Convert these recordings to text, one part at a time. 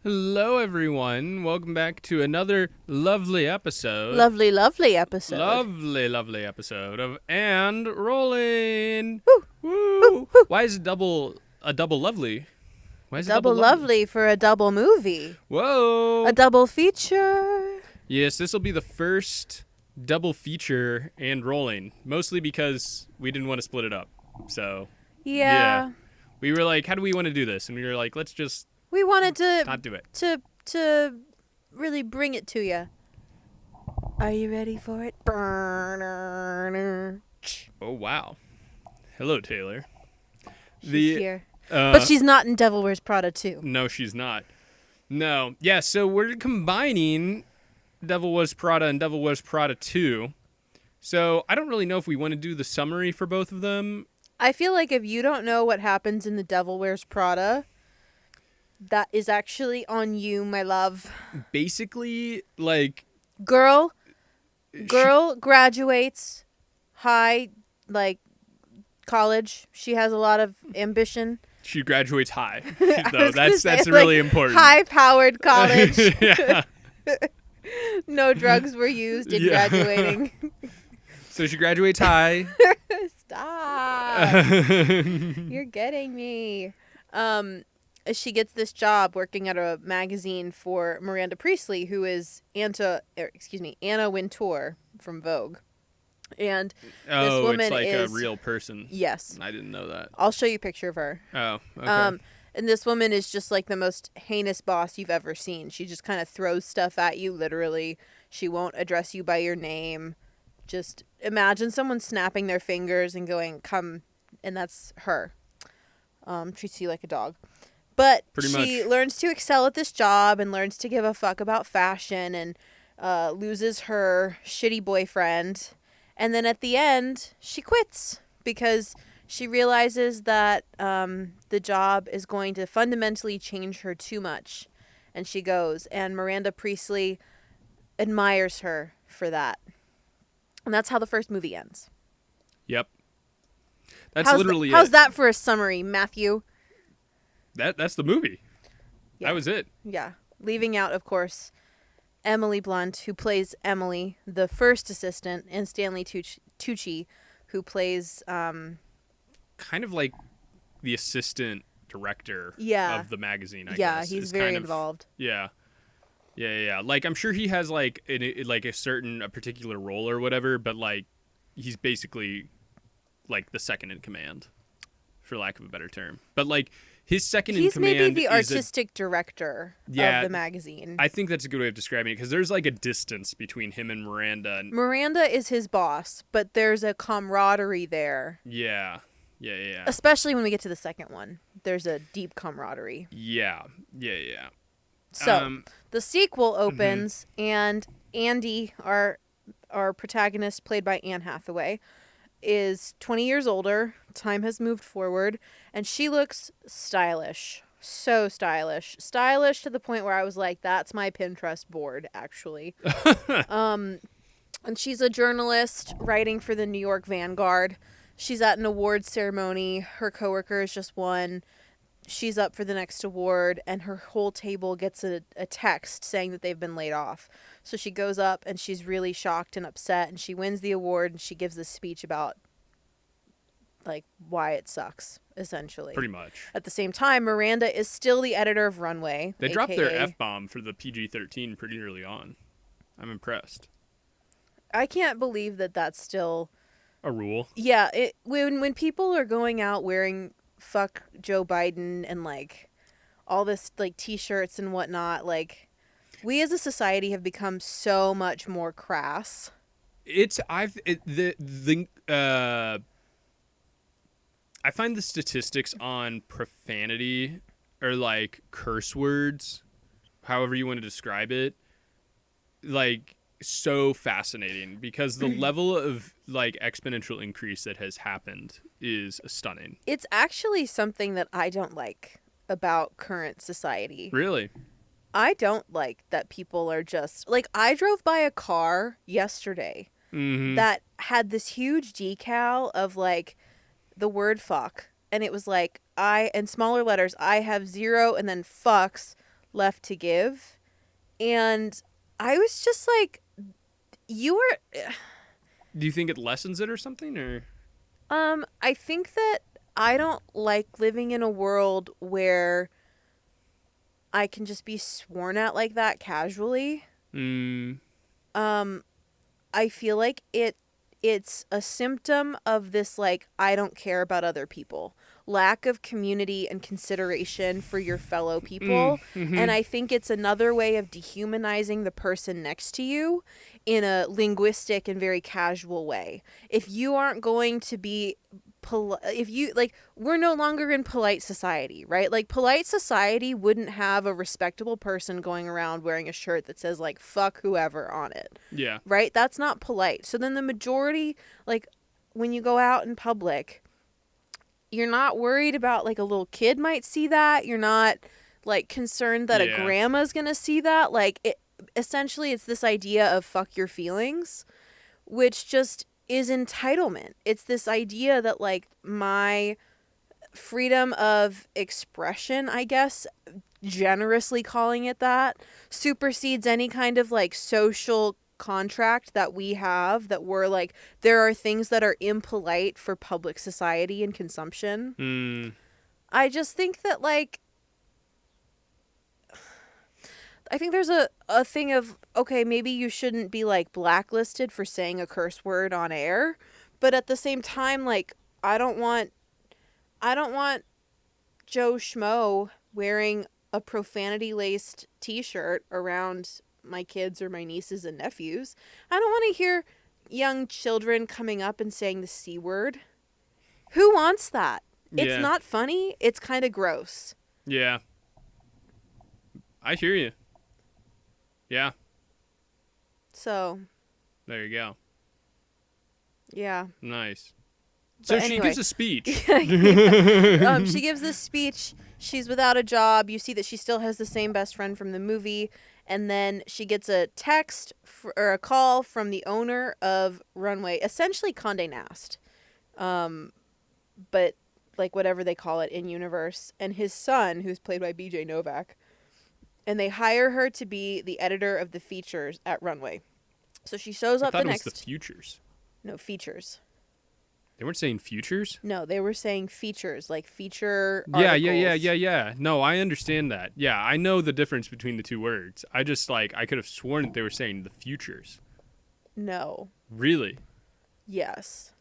Hello, everyone. Welcome back to another lovely episode. Lovely episode. Lovely episode of And Rolling. Woo, Woo! woo. Why is a double lovely? Why is it Double lovely for a double movie. Whoa! A double feature. Yes, this will be the first double feature And Rolling, mostly because we didn't want to split it up. So Yeah. we were like, how do we want to do this? And we were like, let's just We wanted to not do it. to really bring it to you. Are you ready for it? Oh wow! Hello, Taylor. She's here. But she's not in Devil Wears Prada 2. No, she's not. No. Yeah, so we're combining Devil Wears Prada and Devil Wears Prada 2. So I don't really know if we want to do the summary for both of them. I feel like if you don't know what happens in the Devil Wears Prada, that is actually on you, my love. Basically, like... Girl graduates high, college. She has a lot of ambition. She graduates high, I though. was gonna That's say, really important. High-powered college. Yeah. No drugs were used in graduating. So she graduates high. Stop. You're getting me. She gets this job working at a magazine for Miranda Priestley, who is Anna Wintour from Vogue. And this woman it's like is a real person. Yes. I didn't know that. I'll show you a picture of her. Oh, okay. And this woman is just like the most heinous boss you've ever seen. She just kind of throws stuff at you, literally. She won't address you by your name. Just imagine someone snapping their fingers and going, come, and that's her. Treats you like a dog. But she learns to excel at this job and learns to give a fuck about fashion and loses her shitty boyfriend. And then at the end, she quits because she realizes that the job is going to fundamentally change her too much. And she goes, and Miranda Priestley admires her for that. And that's how the first movie ends. Yep. That's how's literally it. How's that for a summary, Matthew? That's the movie. Yeah. That was it. Yeah. Leaving out, of course, Emily Blunt, who plays Emily, the first assistant, and Stanley Tucci, who plays... kind of like the assistant director of the magazine, I guess. Yeah, he's very involved. Yeah. Like, I'm sure he has, like, a particular role or whatever, but, like, he's basically, like, the second in command, for lack of a better term. But, like, his second in command He's maybe the artistic director of the magazine. I think that's a good way of describing it, because there's, like, a distance between him and Miranda. Miranda is his boss, but there's a camaraderie there. Yeah. Especially when we get to the second one. There's a deep camaraderie. Yeah. So, the sequel opens, and Andy, our protagonist, played by Anne Hathaway, is 20 years older. Time has moved forward, and she looks stylish. So stylish. Stylish to the point where I was like, that's my Pinterest board, actually. And she's a journalist writing for the New York Vanguard. She's at an awards ceremony. Her coworkers just won. She's up for the next award, and her whole table gets a text saying that they've been laid off. So she goes up, and she's really shocked and upset, and she wins the award, and she gives this speech about, like, why it sucks, essentially. Pretty much. At the same time, Miranda is still the editor of Runway. They dropped their F-bomb for the PG-13 pretty early on. I'm impressed. I can't believe that that's still... a rule. Yeah, when people are going out wearing... fuck Joe Biden and like all this like t-shirts and whatnot, like we as a society have become so much more crass. I find the statistics on profanity or like curse words, however you want to describe it, like so fascinating because the level of like exponential increase that has happened is stunning. It's actually something that I don't like about current society. Really? I don't like that people are just like, I drove by a car yesterday that had this huge decal of like the word fuck, and it was like, in smaller letters, I have 0 and then fucks left to give. And I was just like, you are... Do you think it lessens it or something, or? I think that I don't like living in a world where I can just be sworn at like that casually. I feel like it's a symptom of this, like, I don't care about other people. Lack of community and consideration for your fellow people. And I think it's another way of dehumanizing the person next to you in a linguistic and very casual way. If you aren't going to be if you, like, we're no longer in polite society, right? Like, polite society wouldn't have a respectable person going around wearing a shirt that says, like, fuck whoever on it. Yeah. Right? That's not polite. So then the majority, like, when you go out in public, you're not worried about, like, a little kid might see that. You're not, like, concerned that a grandma's gonna see that. Like, essentially it's this idea of fuck your feelings, which just is entitlement. It's this idea that, like, my freedom of expression, I guess, generously calling it that, supersedes any kind of, like, social contract that we have, that we're like, there are things that are impolite for public society and consumption. I just think that, like, I think there's a thing of, okay, maybe you shouldn't be, like, blacklisted for saying a curse word on air, but at the same time, like, I don't want Joe Schmo wearing a profanity-laced t-shirt around my kids or my nieces and nephews. I don't want to hear young children coming up and saying the C word. Who wants that? It's not funny. It's kind of gross. Yeah. I hear you. Yeah. So. There you go. Yeah. Nice. So she gives a speech. She gives this speech. She's without a job. You see that she still has the same best friend from the movie. And then she gets a text or a call from the owner of Runway, essentially Condé Nast. But, like, whatever they call it in universe. And his son, who's played by BJ Novak. And they hire her to be the editor of the features at Runway. So she shows up the next... I thought it was the futures. No, features. They weren't saying futures? No, they were saying features, like feature articles. Yeah. No, I understand that. Yeah, I know the difference between the two words. I just, like, I could have sworn that they were saying the futures. No. Really? Yes.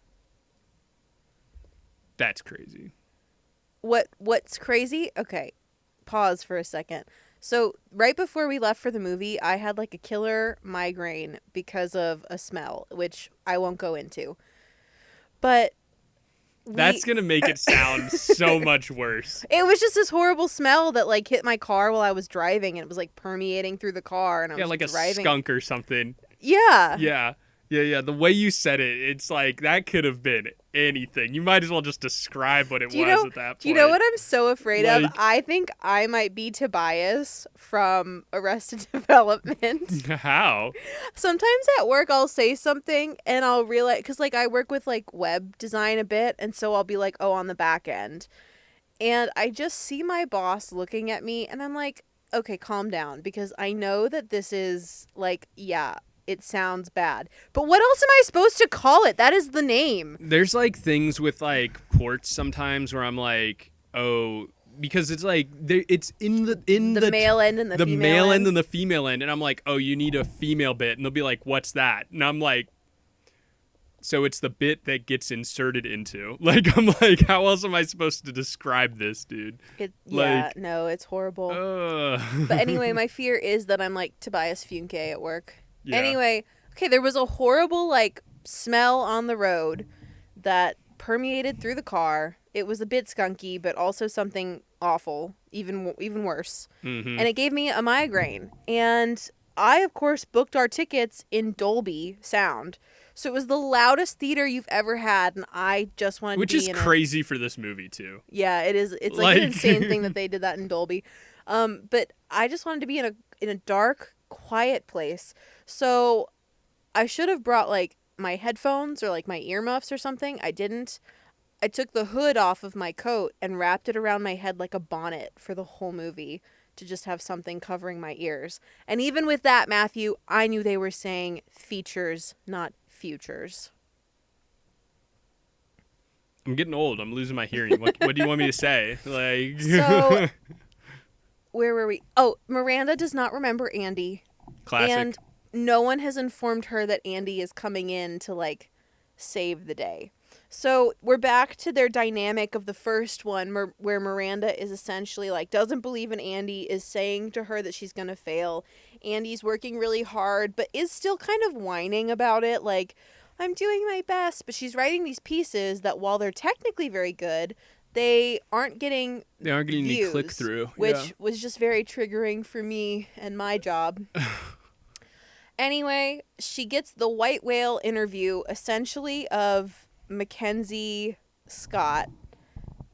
That's crazy. What's crazy? Okay, pause for a second. So right before we left for the movie, I had, like, a killer migraine because of a smell, which I won't go into. But that's going to make it sound so much worse. It was just this horrible smell that, like, hit my car while I was driving, and it was, like, permeating through the car, and I was like driving. A skunk or something. Yeah. Yeah. The way you said it, it's like that could have been anything. You might as well just describe what it was at that point. Do you know what I'm so afraid of? I think I might be Tobias from Arrested Development. How? Sometimes at work I'll say something and I'll realize, because, like, I work with, like, web design a bit, and so I'll be like, oh, on the back end. And I just see my boss looking at me and I'm like, okay, calm down, because I know that this is, like, it sounds bad. But what else am I supposed to call it? That is the name. There's, like, things with, like, ports sometimes where I'm like, oh, because it's like it's in the male end and the female male end and the female end, and I'm like, oh, you need a female bit, and they'll be like, what's that? And I'm like, so it's the bit that gets inserted into. Like, I'm like, how else am I supposed to describe this, dude? No, it's horrible. But anyway, my fear is that I'm like Tobias Funke at work. Yeah. Anyway, okay, there was a horrible, like, smell on the road that permeated through the car. It was a bit skunky, but also something awful, even worse. Mm-hmm. And it gave me a migraine. And I, of course, booked our tickets in Dolby Sound. So it was the loudest theater you've ever had, and I just wanted to be in it. Which is crazy for this movie, too. Yeah, it is. It's like an insane thing that they did that in Dolby. But I just wanted to be in a dark, quiet place. So I should have brought, like, my headphones or, like, my earmuffs or something. I didn't. I took the hood off of my coat and wrapped it around my head like a bonnet for the whole movie to just have something covering my ears. And even with that, Matthew, I knew they were saying features, not futures. I'm getting old. I'm losing my hearing. What do you want me to say? Like, so, where were we? Oh, Miranda does not remember Andy. Classic. And no one has informed her that Andy is coming in to, like, save the day. So we're back to their dynamic of the first one where Miranda is essentially like doesn't believe in Andy, is saying to her that she's going to fail. Andy's working really hard, but is still kind of whining about it. Like, I'm doing my best, but she's writing these pieces that while they're technically very good, they aren't getting any click through, which was just very triggering for me and my job. Anyway, she gets the white whale interview essentially of Mackenzie Scott,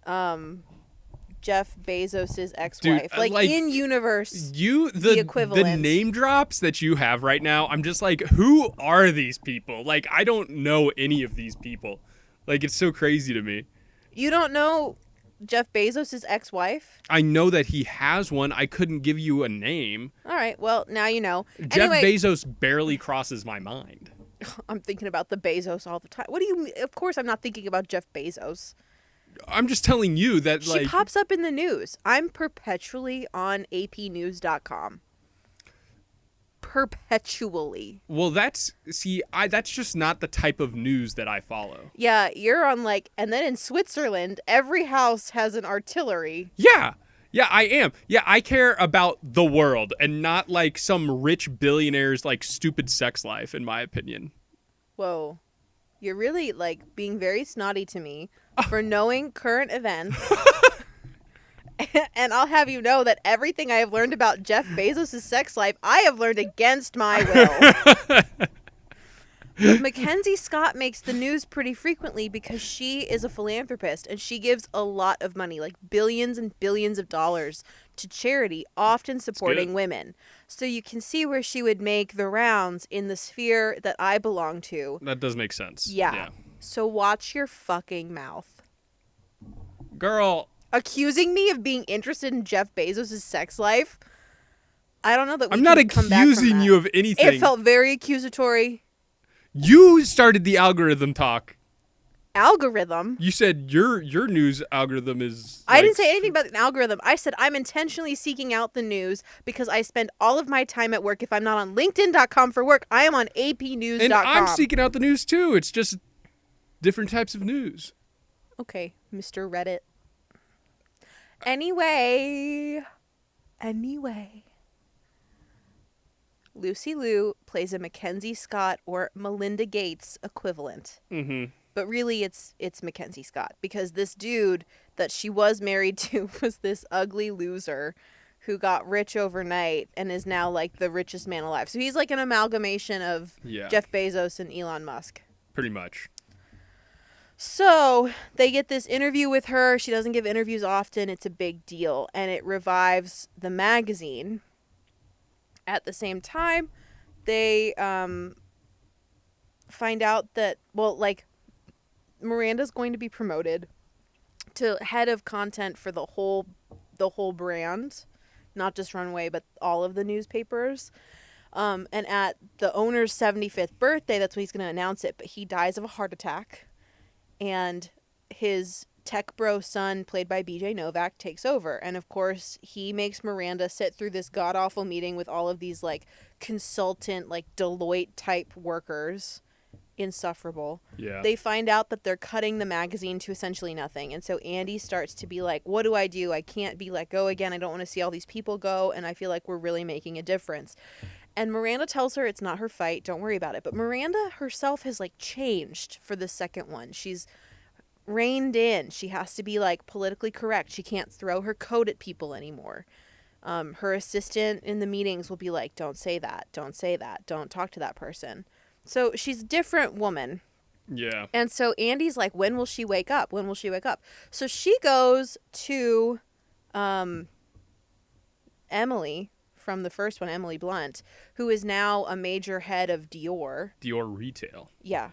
Jeff Bezos' ex-wife. Dude, like in universe, the equivalent. The name drops that you have right now, I'm just like, who are these people? Like, I don't know any of these people. Like, it's so crazy to me. You don't know Jeff Bezos' ex-wife? I know that he has one. I couldn't give you a name. All right, well, now you know. Jeff Bezos barely crosses my mind. I'm thinking about the Bezos all the time. What do you mean? Of course I'm not thinking about Jeff Bezos. I'm just telling you that, she pops up in the news. I'm perpetually on apnews.com. Perpetually. Well, that's just not the type of news that I follow. Yeah, you're on and then in Switzerland, every house has an artillery. Yeah. Yeah, I am. Yeah, I care about the world and not like some rich billionaire's like stupid sex life, in my opinion. Whoa. You're really being very snotty to me for knowing current events. And I'll have you know that everything I have learned about Jeff Bezos' sex life, I have learned against my will. But Mackenzie Scott makes the news pretty frequently because she is a philanthropist and she gives a lot of money, like billions and billions of dollars, to charity, often supporting women. So you can see where she would make the rounds in the sphere that I belong to. That does make sense. Yeah. So watch your fucking mouth. Girl. Accusing me of being interested in Jeff Bezos' sex life? I don't know that we I'm not accusing you of anything. It felt very accusatory. You started the algorithm talk. Algorithm? You said your news algorithm is... I didn't say anything about an algorithm. I said I'm intentionally seeking out the news because I spend all of my time at work. If I'm not on LinkedIn.com for work, I am on apnews.com. And I'm seeking out the news too. It's just different types of news. Okay, Mr. Reddit. Anyway. Lucy Liu plays a Mackenzie Scott or Melinda Gates equivalent. Mm-hmm. But really it's Mackenzie Scott because this dude that she was married to was this ugly loser who got rich overnight and is now like the richest man alive. So he's like an amalgamation of Jeff Bezos and Elon Musk. Pretty much. So they get this interview with her. She doesn't give interviews often. It's a big deal. And it revives the magazine. At the same time, they find out that, Miranda's going to be promoted to head of content for the whole brand. Not just Runway, but all of the newspapers. And at the owner's 75th birthday, that's when he's going to announce it. But he dies of a heart attack. And his tech bro son, played by BJ Novak, takes over. And of course, he makes Miranda sit through this god-awful meeting with all of these consultant, Deloitte type workers. Insufferable. Yeah. They find out that they're cutting the magazine to essentially nothing. And so Andy starts to be like, what do? I can't be let go again. I don't want to see all these people go. And I feel like we're really making a difference. And Miranda tells her it's not her fight. Don't worry about it. But Miranda herself has changed for the second one. She's reined in. She has to be politically correct. She can't throw her coat at people anymore. Her assistant in the meetings will be like, don't say that. Don't say that. Don't talk to that person. So she's a different woman. Yeah. And so Andy's like, when will she wake up? When will she wake up? So she goes to Emily from the first one, Emily Blunt, who is now a major head of Dior. Dior retail. Yeah.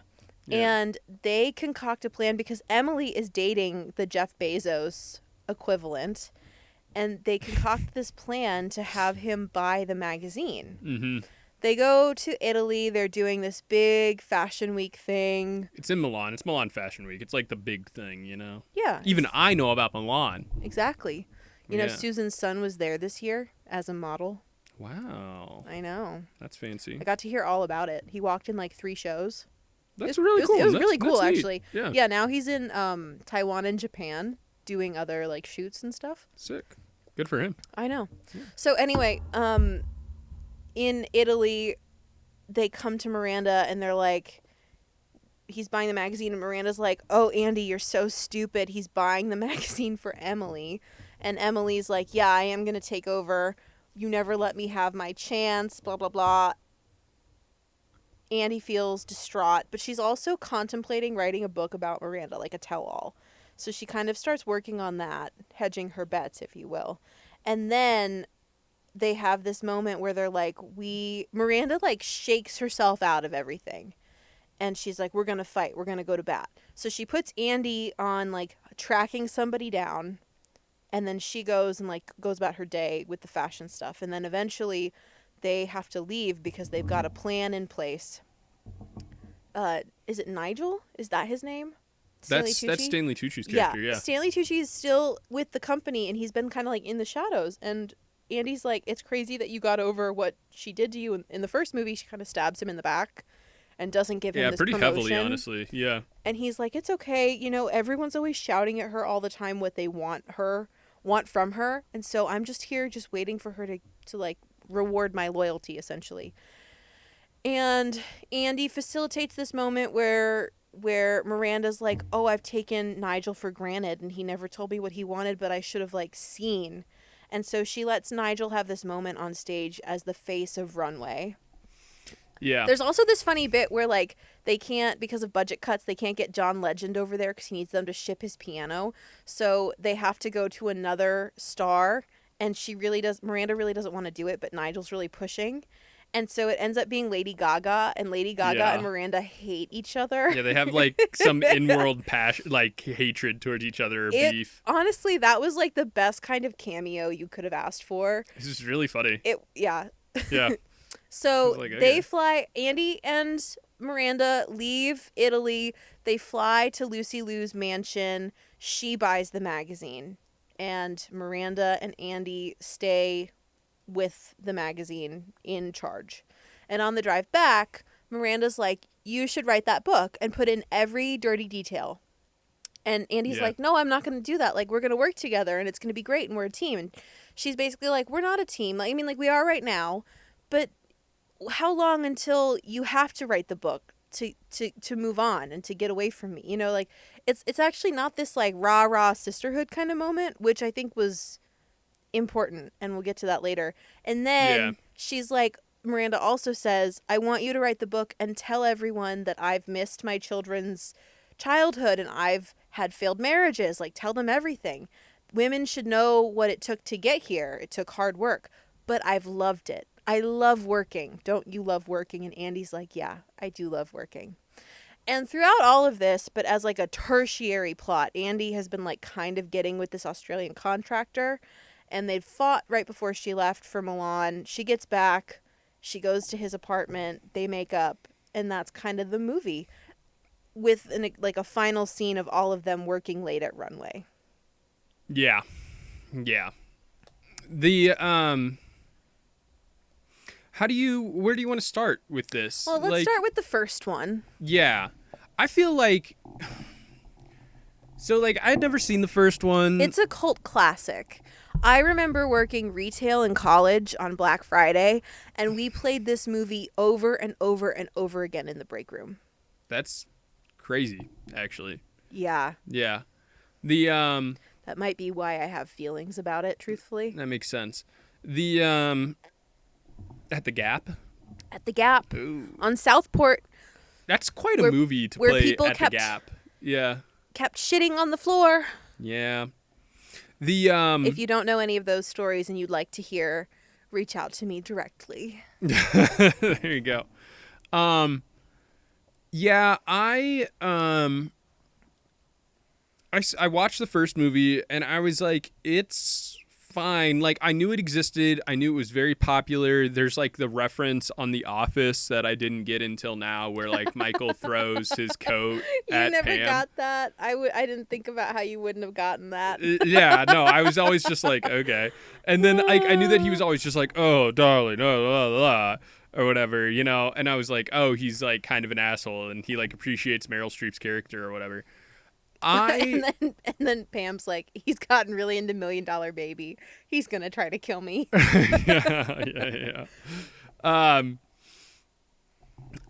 And they concoct a plan because Emily is dating the Jeff Bezos equivalent. and they concoct this plan to have him buy the magazine. Mm-hmm. They go to Italy. They're doing this big fashion week thing. It's in Milan. It's Milan Fashion Week. It's like the big thing, you know? Yeah. Even I know about Milan. Exactly. You know, Yeah. Susan's son was there this year as a model. Wow. I know. That's fancy. I got to hear all about it. He walked in like 3 shows. That's really cool. It was That's- really cool, that's neat. actually. Yeah. Yeah, now he's in Taiwan and Japan doing other like shoots and stuff. Sick. Good for him. I know. Yeah. So anyway, in Italy, they come to Miranda and they're like, he's buying the magazine, and Miranda's like, "Oh, Andy, you're so stupid. He's buying the magazine for Emily." And Emily's like, "Yeah, I am going to take over. You never let me have my chance, blah, blah, blah." Andy feels distraught, but she's also contemplating writing a book about Miranda, like a tell-all. So she kind of starts working on that, hedging her bets, if you will. And then they have this moment where they're like, Miranda like shakes herself out of everything. And she's like, "We're going to fight. We're going to go to bat." So she puts Andy on like tracking somebody down. And then she goes and like goes about her day with the fashion stuff. And then eventually they have to leave because they've got a plan in place. Is it Nigel? Is that his name? That's Stanley Tucci's character, yeah. Stanley Tucci is still with the company, and he's been kind of like in the shadows. And Andy's like, "It's crazy that you got over what she did to you in the first movie." She kind of stabs him in the back and doesn't give him this pretty promotion. heavily, honestly. Yeah. And he's like, "It's okay. You know, everyone's always shouting at her all the time what they want from her. And so I'm just here just waiting for her to like reward my loyalty, essentially." And Andy facilitates this moment where Miranda's like, "Oh, I've taken Nigel for granted and he never told me what he wanted, but I should have like seen." And so she lets Nigel have this moment on stage as the face of Runway. Yeah. There's also this funny bit where like they can't, because of budget cuts, they can't get John Legend over there because he needs them to ship his piano. So they have to go to another star, and Miranda really doesn't want to do it, but Nigel's really pushing. And so it ends up being Lady Gaga, and Lady Gaga Yeah. and Miranda hate each other. Yeah, they have like some in-world passion, like hatred towards each other or beef. Honestly, that was like the best kind of cameo you could have asked for. This is really funny. Yeah. Yeah. So like, okay. they fly, Andy and Miranda leave Italy. They fly to Lucy Liu's mansion. She buys the magazine. And Miranda and Andy stay with the magazine in charge. And on the drive back, Miranda's like, "You should write that book and put in every dirty detail." And Andy's like, "No, I'm not going to do that. Like, we're going to work together and it's going to be great and we're a team." And she's basically like, "We're not a team. Like, I mean, like, we are right now, but how long until you have to write the book to move on and to get away from me?" You know, like, it's actually not this like rah-rah sisterhood kind of moment, which I think was important, and we'll get to that later. And then she's like, Miranda also says, "I want you to write the book and tell everyone that I've missed my children's childhood and I've had failed marriages. Like, tell them everything. Women should know what it took to get here. It took hard work, but I've loved it. I love working. Don't you love working?" And Andy's like, "Yeah, I do love working." And throughout all of this, but as like a tertiary plot, Andy has been like kind of getting with this Australian contractor, and they'd fought right before she left for Milan. She gets back, she goes to his apartment, they make up, and that's kind of the movie, with like a final scene of all of them working late at Runway. Yeah. The where do you want to start with this? Well, let's start with the first one. Yeah. I feel like I had never seen the first one. It's a cult classic. I remember working retail in college on Black Friday, and we played this movie over and over and over again in the break room. That's crazy, actually. Yeah. Yeah. That might be why I have feelings about it, truthfully. That makes sense. At the Gap. At the Gap. Ooh. On Southport. That's quite a movie to play at the Gap. Yeah. Kept shitting on the floor. Yeah. If you don't know any of those stories and you'd like to hear, reach out to me directly. There you go. Yeah, I watched the first movie and I was like, it's fine. Like, I knew it existed. I knew it was very popular. There's like the reference on The Office that I didn't get until now, where like Michael throws his coat at You never Pam. got that. I didn't think about how you wouldn't have gotten that. Yeah, no, I was always just like, okay. And then like I knew that he was always just like, oh, darling, blah, blah, blah, or whatever, you know. And I was like, oh, he's like kind of an asshole, and he like appreciates Meryl Streep's character or whatever. And then Pam's like, he's gotten really into $1 Million Baby. He's gonna try to kill me. yeah. I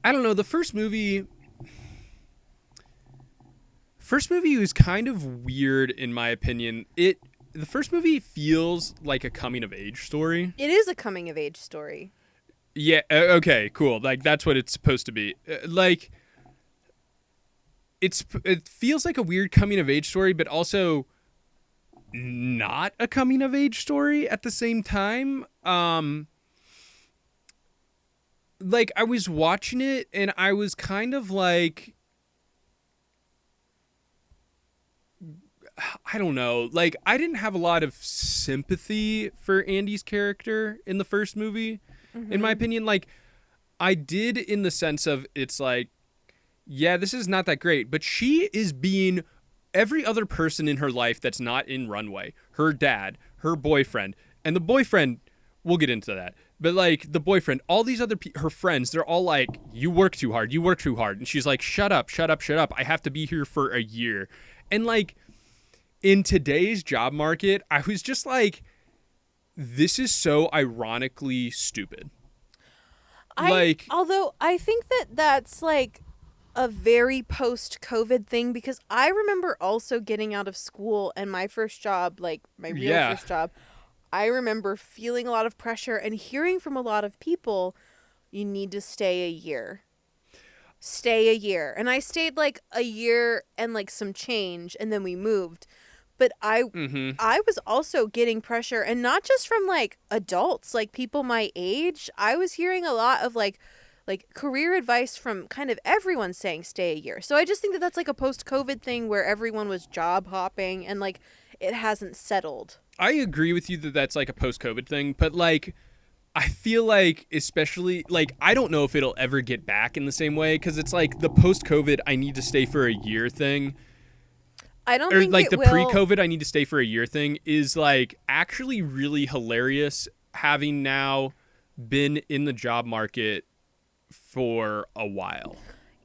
don't know. The first movie was kind of weird in my opinion. The first movie feels like a coming of age story. It is a coming of age story. Yeah. Okay. Cool. Like that's what it's supposed to be. Like. It feels like a weird coming of age story, but also not a coming of age story at the same time. Like I was watching it and I was kind of like, I don't know, like I didn't have a lot of sympathy for Andy's character in the first movie, in my opinion. Like I did in the sense of it's like, yeah, this is not that great, but she is being every other person in her life that's not in Runway. Her dad, her boyfriend, and the boyfriend, we'll get into that. But like the boyfriend, all these other her friends, they're all like, you work too hard. And she's like, shut up. I have to be here for a year. And like in today's job market, I was just like, this is so ironically stupid. Although I think that's like a very post-COVID thing, because I remember also getting out of school and my first job, like my real first job, I remember feeling a lot of pressure and hearing from a lot of people, you need to stay a year. And I stayed like a year and like some change, and then we moved. But I was also getting pressure, and not just from like adults, like people my age. I was hearing a lot of like career advice from kind of everyone saying stay a year. So I just think that that's like a post-COVID thing where everyone was job hopping and like it hasn't settled. I agree with you that that's like a post-COVID thing, but like I feel like especially like I don't know if it'll ever get back in the same way, because it's like the post-COVID I need to stay for a year thing. I don't or think like it the will... pre-COVID I need to stay for a year thing is like actually really hilarious, having now been in the job market for a while.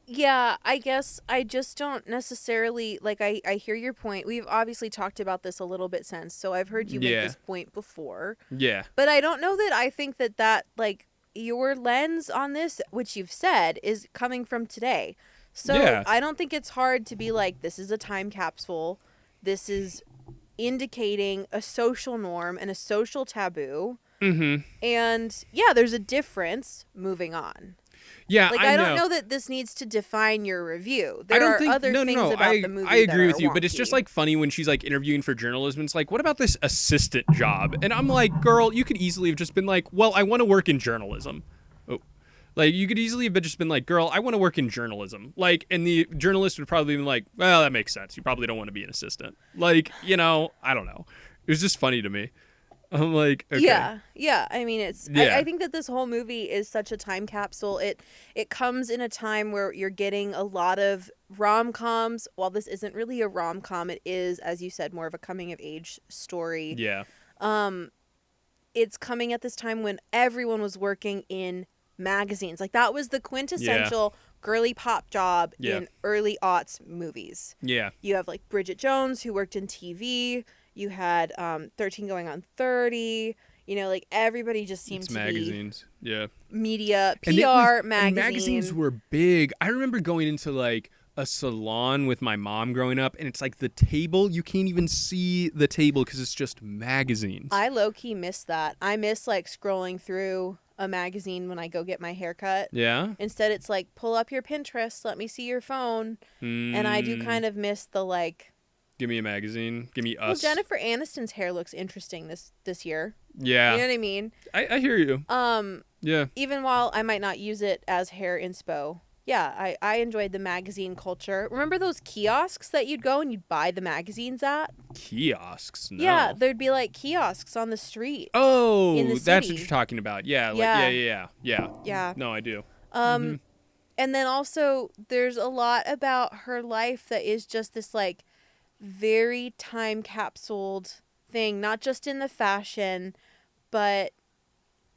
Yeah, I guess I just don't necessarily like I hear your point. We've obviously talked about this a little bit since, so I've heard you make this point before. Yeah. But I don't know that I think that like your lens on this, which you've said, is coming from today. So I don't think it's hard to be like, this is a time capsule. This is indicating a social norm and a social taboo. Mm-hmm. And yeah, there's a difference. Moving on. Yeah, like I don't know that this needs to define your review. There I don't are think, other things about the movie. I agree with you, wonky. but it's just like funny when she's like interviewing for journalism. It's like, what about this assistant job? And I'm like, girl, you could easily have just been like, well, I want to work in journalism. Oh, like you could easily have just been like, girl, I want to work in journalism. Like, and the journalist would probably be like, well, that makes sense. You probably don't want to be an assistant. Like, you know, I don't know. It was just funny to me. I'm like, okay. Yeah. I mean, I think that this whole movie is such a time capsule. It comes in a time where you're getting a lot of rom-coms. While this isn't really a rom-com, it is, as you said, more of a coming-of-age story. Yeah. It's coming at this time when everyone was working in magazines. Like, that was the quintessential girly pop job in early aughts movies. Yeah. You have, like, Bridget Jones, who worked in TV. You had 13 Going on 30. You know, like everybody just seemed to magazines. be media, PR, magazines. And magazines were big. I remember going into like a salon with my mom growing up, and it's like the table, you can't even see the table because it's just magazines. I low-key miss that. I miss like scrolling through a magazine when I go get my haircut. Yeah? Instead, it's like, pull up your Pinterest, let me see your phone. And I do kind of miss the like... Give me a magazine. Give me us. Well, Jennifer Aniston's hair looks interesting this year. Yeah. You know what I mean? I hear you. Yeah. Yeah. Even while I might not use it as hair inspo. Yeah, I enjoyed the magazine culture. Remember those kiosks that you'd go and you'd buy the magazines at? Kiosks? Yeah, No. there'd be like kiosks on the street in the Oh, that's what you're city. talking about. Yeah, like Yeah, yeah. yeah. No, I do. Um, and then also there's a lot about her life that is just this like very time capsuled thing, not just in the fashion, but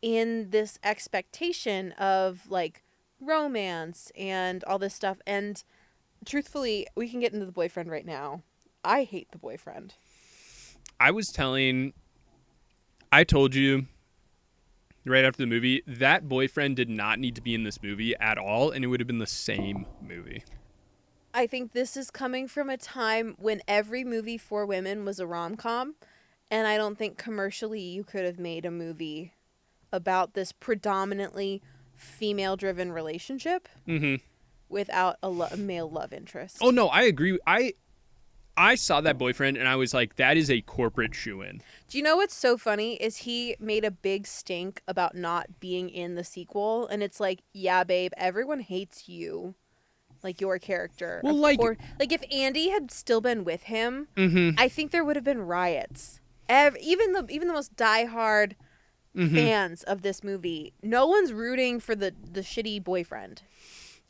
in this expectation of like romance and all this stuff. And truthfully, we can get into the boyfriend right now. I hate the boyfriend. I told you right after the movie, that boyfriend did not need to be in this movie at all, and it would have been the same movie. I think this is coming from a time when every movie for women was a rom-com, and I don't think commercially you could have made a movie about this predominantly female-driven relationship without a male love interest. Oh no, I agree. I saw that boyfriend and I was like, that is a corporate shoo-in. Do you know what's so funny is he made a big stink about not being in the sequel, and it's like, yeah, babe, everyone hates you, like your character. Well, of like, course, like if Andy had still been with him, I think there would have been riots. Even the most diehard fans of this movie, no one's rooting for the shitty boyfriend.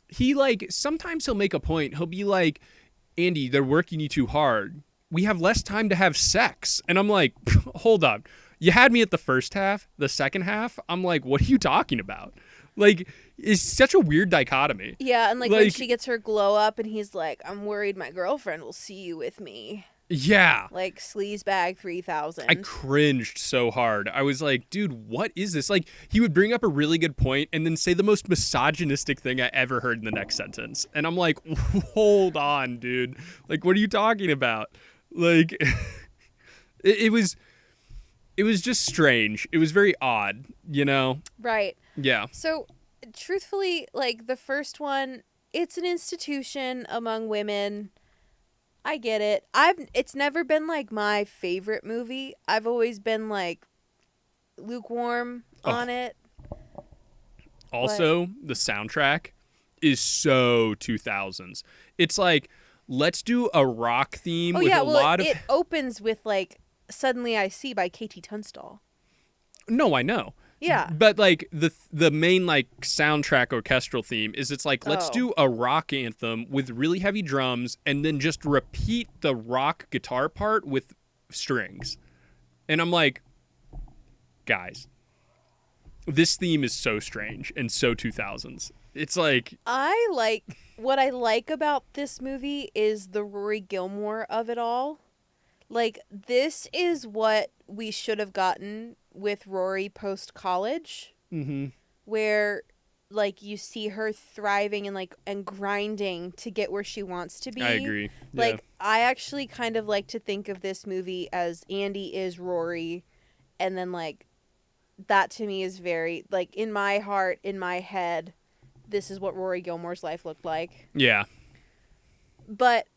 He like sometimes he'll make a point. He'll be like, Andy, they're working you too hard. We have less time to have sex. And I'm like, hold up. You had me at the first half, the second half. I'm like, what are you talking about? Like, it's such a weird dichotomy. Yeah, and like when she gets her glow up and he's like, I'm worried my girlfriend will see you with me. Yeah. Like sleazebag 3000. I cringed so hard. I was like, dude, what is this? Like, he would bring up a really good point and then say the most misogynistic thing I ever heard in the next sentence. And I'm like, hold on, dude. Like, what are you talking about? Like, it was just strange. It was very odd, you know? Right. Yeah. So, truthfully, like the first one, it's an institution among women. I get it. It's never been like my favorite movie. I've always been like lukewarm on it. Also, the soundtrack is so 2000s. It's like, let's do a rock theme with a lot of... It opens with like Suddenly I See by Katie Tunstall. No, I know. Yeah. But like the main like soundtrack orchestral theme is it's like, let's do a rock anthem with really heavy drums and then just repeat the rock guitar part with strings. And I'm like, guys, this theme is so strange and so 2000s. It's like, what I like about this movie is the Rory Gilmore of it all. Like, this is what we should have gotten with Rory post-college. Where, like, you see her thriving and grinding to get where she wants to be. I agree. Like, yeah. I actually kind of like to think of this movie as Andy is Rory. And then, like, that to me is very, like, in my heart, in my head, this is what Rory Gilmore's life looked like. Yeah. But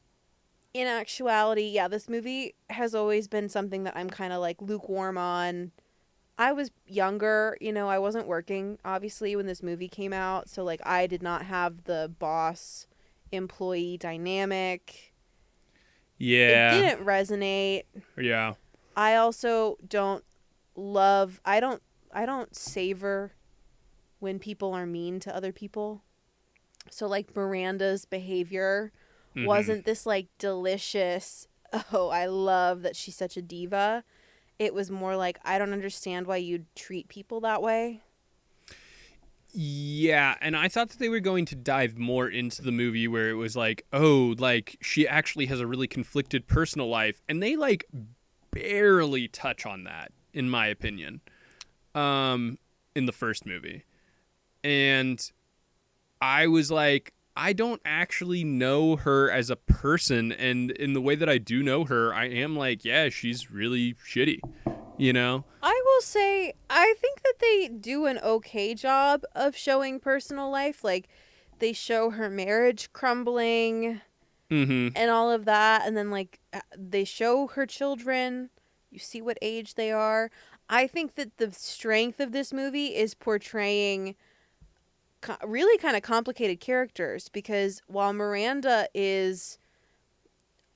in actuality, yeah, this movie has always been something that I'm kind of like lukewarm on. I was younger, I wasn't working, obviously, when this movie came out. So, like, I did not have the boss-employee dynamic. Yeah. It didn't resonate. Yeah. I also don't I don't savor when people are mean to other people. So, like, Miranda's behavior wasn't this, like, delicious, oh, I love that she's such a diva. It was more like, I don't understand why you treat people that way. Yeah, and I thought that they were going to dive more into the movie where it was like, oh, like, she actually has a really conflicted personal life. And they, like, barely touch on that, in my opinion, in the first movie. And I was like, I don't actually know her as a person, and in the way that I do know her, I am like, yeah, she's really shitty, I will say, I think that they do an okay job of showing personal life. Like, they show her marriage crumbling and all of that, and then, like, they show her children. You see what age they are. I think that the strength of this movie is portraying really kind of complicated characters, because while Miranda is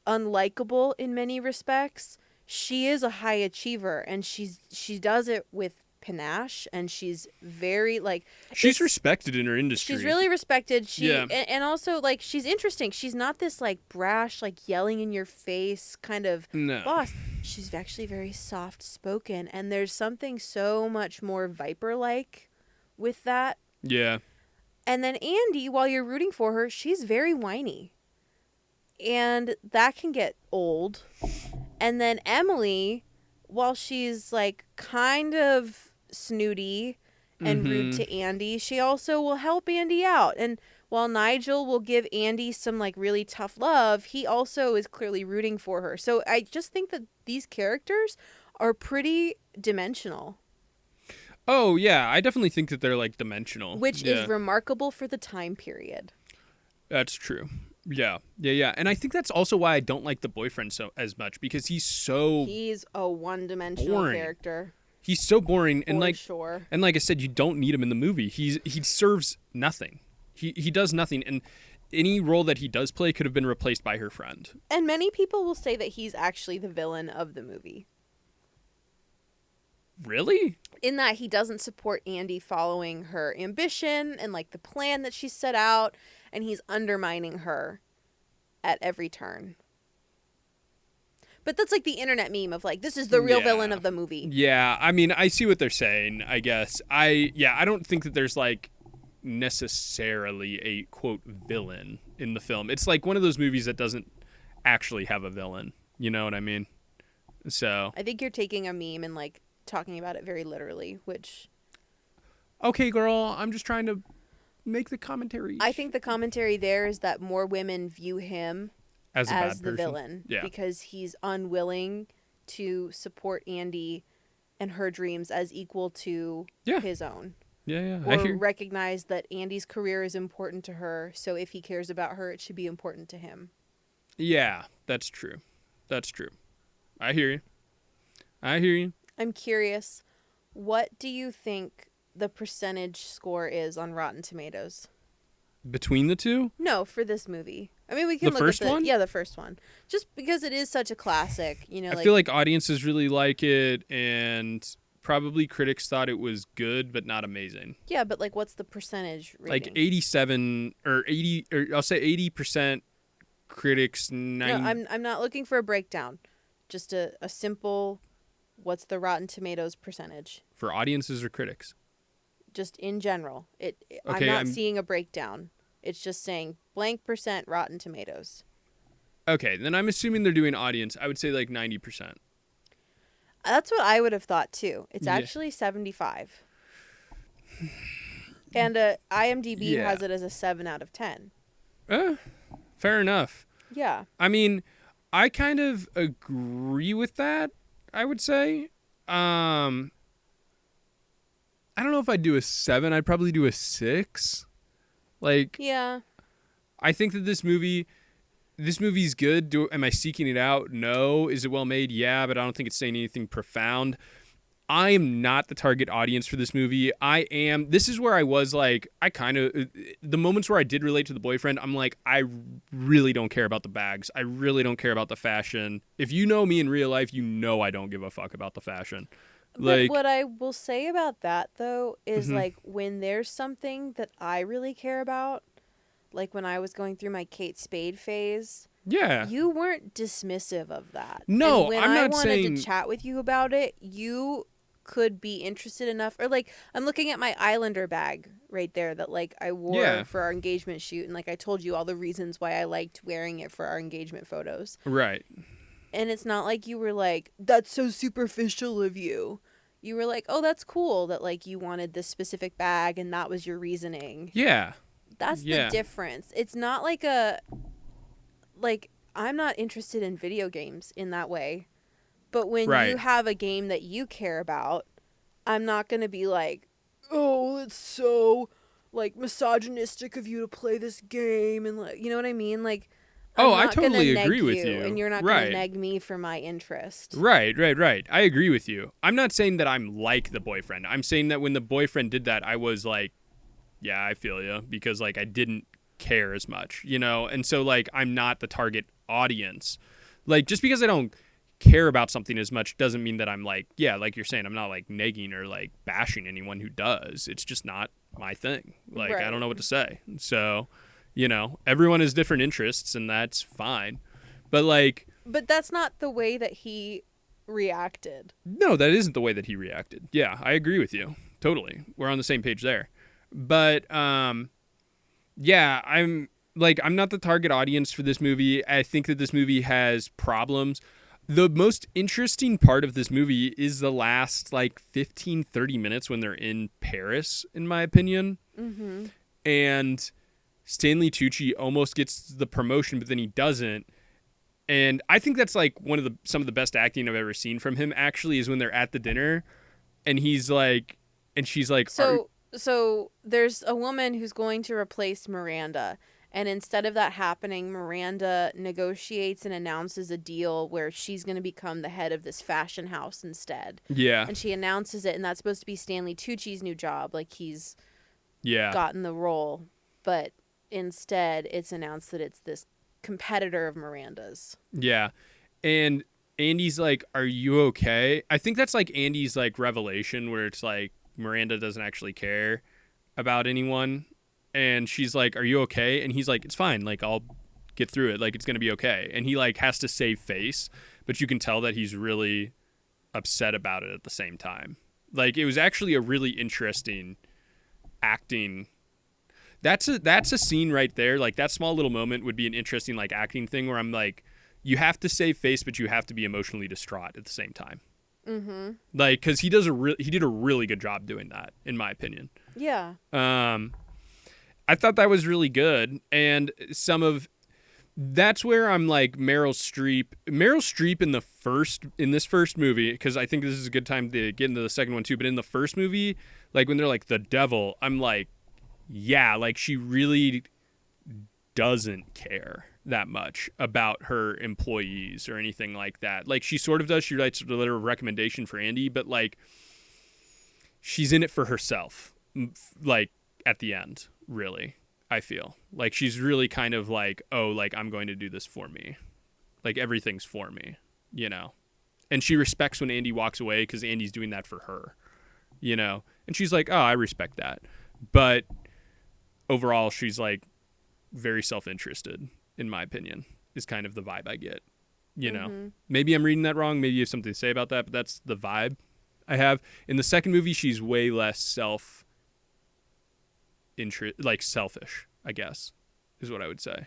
unlikable in many respects, she is a high achiever, and she does it with panache, and she's very like she's respected in her industry. She's really respected. And also like she's interesting. She's not this like brash, like yelling in your face kind of boss. She's actually very soft spoken, and there's something so much more Viper like with that. Yeah. And then Andy, while you're rooting for her, she's very whiny. And that can get old. And then Emily, while she's like kind of snooty and rude to Andy, she also will help Andy out. And while Nigel will give Andy some like really tough love, he also is clearly rooting for her. So I just think that these characters are pretty dimensional. Oh, yeah. I definitely think that they're like dimensional. Which is remarkable for the time period. That's true. Yeah. And I think that's also why I don't like the boyfriend so as much, because he's a one-dimensional character. He's so boring, and and like I said, you don't need him in the movie. He serves nothing. He does nothing, and any role that he does play could have been replaced by her friend. And many people will say that he's actually the villain of the movie. Really? In that he doesn't support Andy following her ambition and like the plan that she set out, and he's undermining her at every turn. But that's like the internet meme of like, this is the real villain of the movie. Yeah, I mean, I see what they're saying, I guess. I don't think that there's like necessarily a quote villain in the film. It's like one of those movies that doesn't actually have a villain. You know what I mean? So I think you're taking a meme and like talking about it very literally, which... Okay, girl, I'm just trying to make the commentary. I think the commentary there is that more women view him as the villain, because he's unwilling to support Andy and her dreams as equal to his own. Yeah. Or recognize that Andy's career is important to her, so if he cares about her, it should be important to him. Yeah, that's true. I hear you. I'm curious, what do you think the percentage score is on Rotten Tomatoes? Between the two? No, for this movie. I mean, we can look at the first one. Yeah, the first one. Just because it is such a classic, you know. I feel like audiences really like it, and probably critics thought it was good, but not amazing. Yeah, but like, what's the percentage rating? Like 87 or 80, or I'll say 80% critics. No, I'm not looking for a breakdown. Just a simple. What's the Rotten Tomatoes percentage? For audiences or critics? Just in general. I'm not seeing a breakdown. It's just saying blank % Rotten Tomatoes. Okay, then I'm assuming they're doing audience. I would say like 90%. That's what I would have thought too. It's actually 75. And IMDb has it as a 7 out of 10. Fair enough. Yeah. I mean, I kind of agree with that, I would say. I don't know if I'd do a 7. I'd probably do a 6. Like, yeah. I think that this movie's good. Am I seeking it out? No. Is it well made? Yeah, but I don't think it's saying anything profound. I am not the target audience for this movie. This is where I was like, the moments where I did relate to the boyfriend, I'm like, I really don't care about the bags. I really don't care about the fashion. If you know me in real life, you know I don't give a fuck about the fashion. But what I will say about that, though, is like when there's something that I really care about, like when I was going through my Kate Spade phase, you weren't dismissive of that. No, and when I'm not I wanted saying... to chat with you about it, you could be interested enough, or like I'm looking at my Islander bag right there that like I wore for our engagement shoot, and like I told you all the reasons why I liked wearing it for our engagement photos. Right. And it's not like you were like, that's so superficial of you. You were like, oh, that's cool that like you wanted this specific bag and that was your reasoning. Yeah. That's the difference. It's not like I'm not interested in video games in that way. But when you have a game that you care about, I'm not going to be like, oh, it's so like misogynistic of you to play this game. And like, you know what I mean? Like, I totally agree with you. And you're not going to neg me for my interest. Right. I agree with you. I'm not saying that I'm like the boyfriend. I'm saying that when the boyfriend did that, I was like, yeah, I feel you, because like I didn't care as much, you know, and so like I'm not the target audience. Like just because I don't care about something as much doesn't mean that I'm like, yeah, like you're saying, I'm not like negging or like bashing anyone who does. It's just not my thing. Like I don't Right. know what to say. So, you know, everyone has different interests and that's fine. But like, But that's not the way that he reacted. no, that isn't the way that he reacted. Yeah, I agree with you. Totally. We're on the same page there. But yeah, I'm not the target audience for this movie. I think that this movie has problems. The most interesting part of this movie is the last like 15-30 minutes when they're in Paris, in my opinion. Mm-hmm. And Stanley Tucci almost gets the promotion, but then he doesn't. And I think that's like some of the best acting I've ever seen from him actually is when they're at the dinner and he's like and she's like So there's a woman who's going to replace Miranda. And instead of that happening, Miranda negotiates and announces a deal where she's going to become the head of this fashion house instead. yeah. And she announces it, and that's supposed to be Stanley Tucci's new job. Like, he's Yeah. gotten the role. But instead, it's announced that it's this competitor of Miranda's. Yeah. And Andy's like, "Are you okay?" I think that's like Andy's like revelation where it's like Miranda doesn't actually care about anyone and she's like, "Are you okay?" And he's like, "It's fine. Like I'll get through it. Like it's going to be okay." And he like has to save face, but you can tell that he's really upset about it at the same time. Like it was actually a really interesting acting. That's a scene right there. Like that small little moment would be an interesting like acting thing where I'm like, you have to save face, but you have to be emotionally distraught at the same time. Mm-hmm. Like, because he did a really good job doing that, in my opinion. Yeah. I thought that was really good, and that's where I'm like Meryl Streep in this first movie, because I think this is a good time to get into the second one too. But in the first movie, like when they're like the devil, I'm like, yeah, like she really doesn't care that much about her employees or anything like that. Like she sort of does. She writes a letter of recommendation for Andy, but like she's in it for herself. Like at the end, really, I feel like she's really kind of like, oh, like I'm going to do this for me. Like everything's for me, you know? And she respects when Andy walks away because Andy's doing that for her, you know? And she's like, oh, I respect that. But overall, she's like very self-interested, in my opinion, is kind of the vibe I get, you know? Mm-hmm. Maybe I'm reading that wrong. Maybe you have something to say about that, but that's the vibe I have. In the second movie, she's way less selfish, I guess, is what I would say.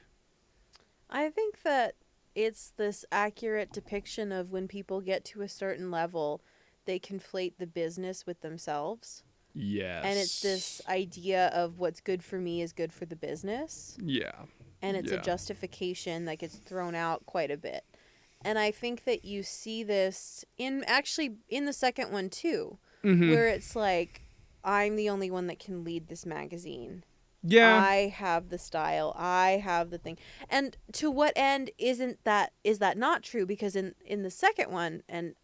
I think that it's this accurate depiction of when people get to a certain level, they conflate the business with themselves. Yes. And it's this idea of what's good for me is good for the business. Yeah. And it's a justification that gets thrown out quite a bit. And I think that you see this in the second one too, where it's like, I'm the only one that can lead this magazine. Yeah. I have the style. I have the thing. And to what end is that not true? Because in the second one, and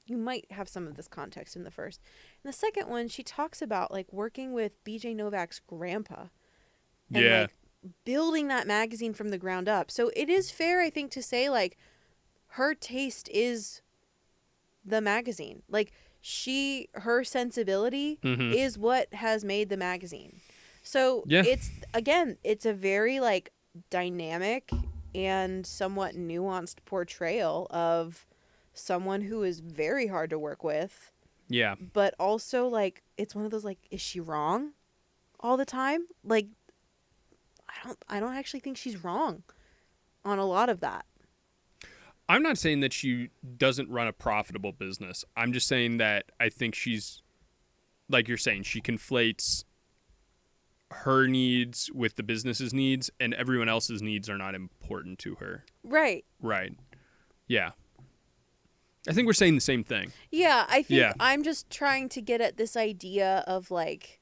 you might have some of this context in the first. In the second one, she talks about like working with BJ Novak's grandpa. And like building that magazine from the ground up. So it is fair, I think, to say like her taste is the magazine. Like her sensibility is what has made the magazine. So it's a very like dynamic and somewhat nuanced portrayal of someone who is very hard to work with. Yeah. But also like it's one of those like, is she wrong all the time? Like I don't actually think she's wrong on a lot of that. I'm not saying that she doesn't run a profitable business. I'm just saying that I think she's, like you're saying, she conflates her needs with the business's needs, and everyone else's needs are not important to her. Right. Right. Yeah. I think we're saying the same thing. Yeah, I think I'm just trying to get at this idea of like,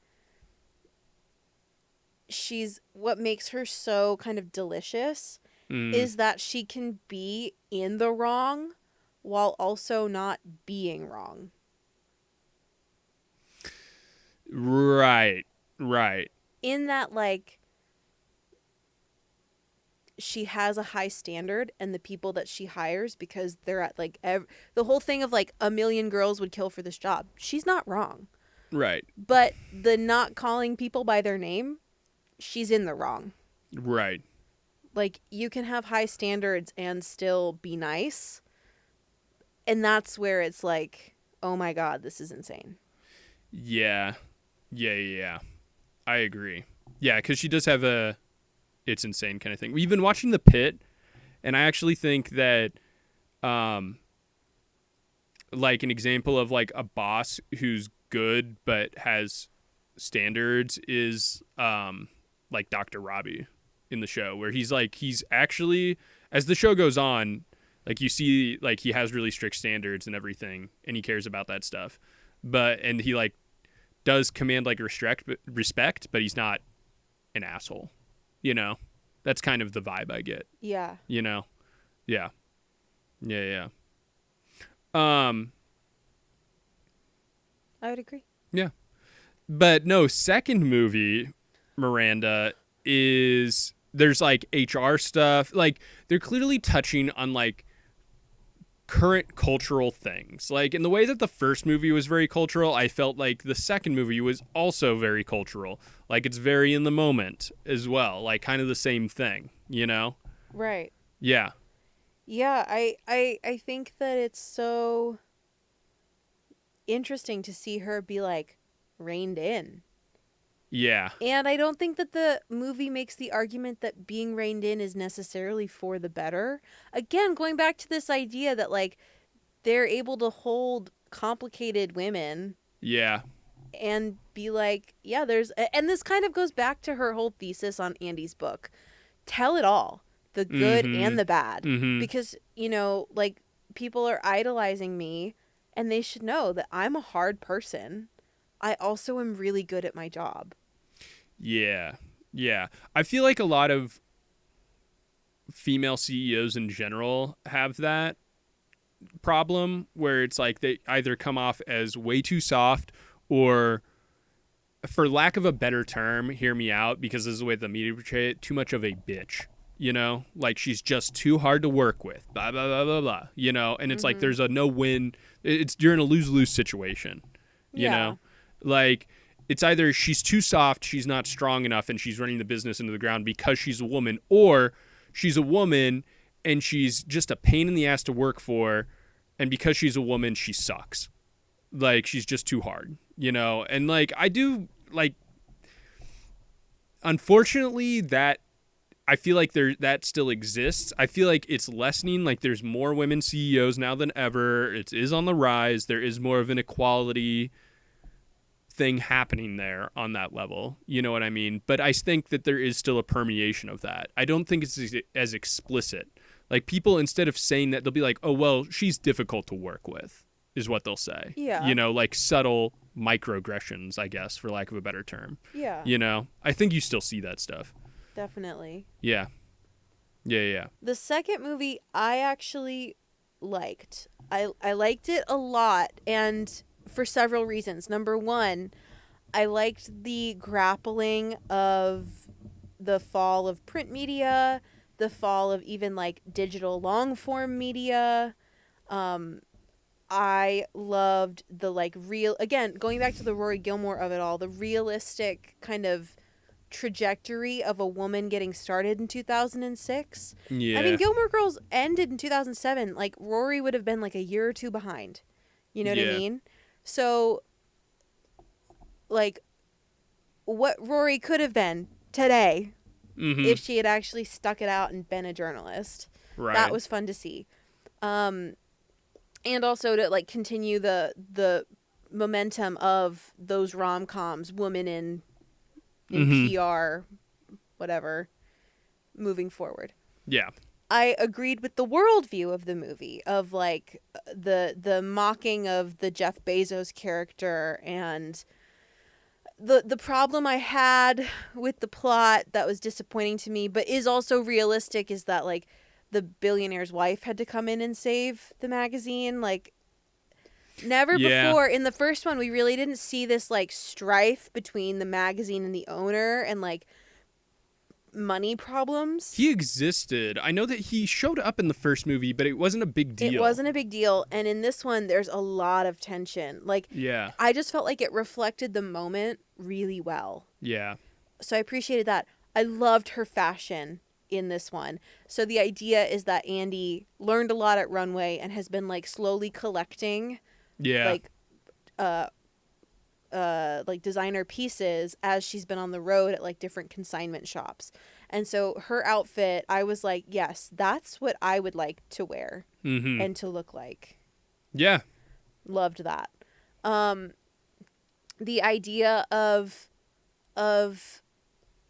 what makes her so kind of delicious is that she can be in the wrong while also not being wrong. Right. Right. In that, like, she has a high standard, and the people that she hires, because they're at, like, the whole thing of, like, a million girls would kill for this job. She's not wrong. Right. But the not calling people by their name, she's in the wrong. Right. Like, you can have high standards and still be nice. And that's where it's like, oh my God, this is insane. Yeah. Yeah. I agree. Yeah, because she does have a it's insane kind of thing. We've been watching The Pit, and I actually think that like an example of like a boss who's good but has standards is like Dr. Robbie in the show, where he's actually, as the show goes on, like you see like he has really strict standards and everything, and he cares about that stuff, and he like does command like respect, but he's not an asshole, you know. That's kind of the vibe I get. Yeah. You know. Yeah. I would agree. Yeah. But no, second movie, Miranda, is there's like HR stuff. Like they're clearly touching on like current cultural things. Like in the way that the first movie was very cultural, I felt like the second movie was also very cultural. Like it's very in the moment as well. Like kind of the same thing, you know? Right. Yeah. Yeah, I think that it's so interesting to see her be like reined in. Yeah. And I don't think that the movie makes the argument that being reined in is necessarily for the better. Again, going back to this idea that like they're able to hold complicated women. Yeah. And be like, yeah, and this kind of goes back to her whole thesis on Andy's book. Tell it all, the good and the bad. Mm-hmm. Because, you know, like people are idolizing me, and they should know that I'm a hard person. I also am really good at my job. Yeah. I feel like a lot of female CEOs in general have that problem where it's like they either come off as way too soft or, for lack of a better term, hear me out because this is the way the media portray it, too much of a bitch. You know, like she's just too hard to work with, blah, blah, blah, blah, blah, you know, and it's like there's a no win. You're in a lose-lose situation, you know, like it's either she's too soft, she's not strong enough, and she's running the business into the ground because she's a woman, or she's a woman and she's just a pain in the ass to work for, and because she's a woman, she sucks. Like she's just too hard, you know, and like I do like. Unfortunately, that I feel like that still exists. I feel like it's lessening. Like there's more women CEOs now than ever. It is on the rise. There is more of an equality thing happening there on that level. You know what I mean? But I think that there is still a permeation of that. I don't think it's as explicit. Like people, instead of saying that, they'll be like, oh, well, she's difficult to work with, is what they'll say. Yeah. You know, like subtle microaggressions, I guess, for lack of a better term. Yeah. You know, I think you still see that stuff. Definitely. Yeah. The second movie I actually liked. I liked it a lot, and for several reasons. Number one, I liked the grappling of the fall of print media, the fall of even like digital long form media. I loved the like again, going back to the Rory Gilmore of it all, the realistic kind of trajectory of a woman getting started in 2006. Yeah. I mean, Gilmore Girls ended in 2007. Like, Rory would have been like a year or two behind. You know what I mean? So, like, what Rory could have been today if she had actually stuck it out and been a journalist. Right. That was fun to see. And also to, like, continue the momentum of those rom-coms, women in PR, whatever, moving forward. Yeah. I agreed with the worldview of the movie, of like the mocking of the Jeff Bezos character, and the problem I had with the plot that was disappointing to me, but is also realistic, is that like the billionaire's wife had to come in and save the magazine. Like, Never Yeah. before. In the first one, we really didn't see this like strife between the magazine and the owner and like money problems. He existed. I know that he showed up in the first movie, but it wasn't a big deal. It wasn't a big deal. And in this one, there's a lot of tension. Like, Yeah. I just felt like it reflected the moment really well. Yeah. So I appreciated that. I loved her fashion in this one. So the idea is that Andy learned a lot at Runway and has been like slowly collecting Yeah. like designer pieces as she's been on the road at like different consignment shops. And so her outfit, I was like, yes, that's what I would like to wear and to look like. Yeah. Loved that. The idea of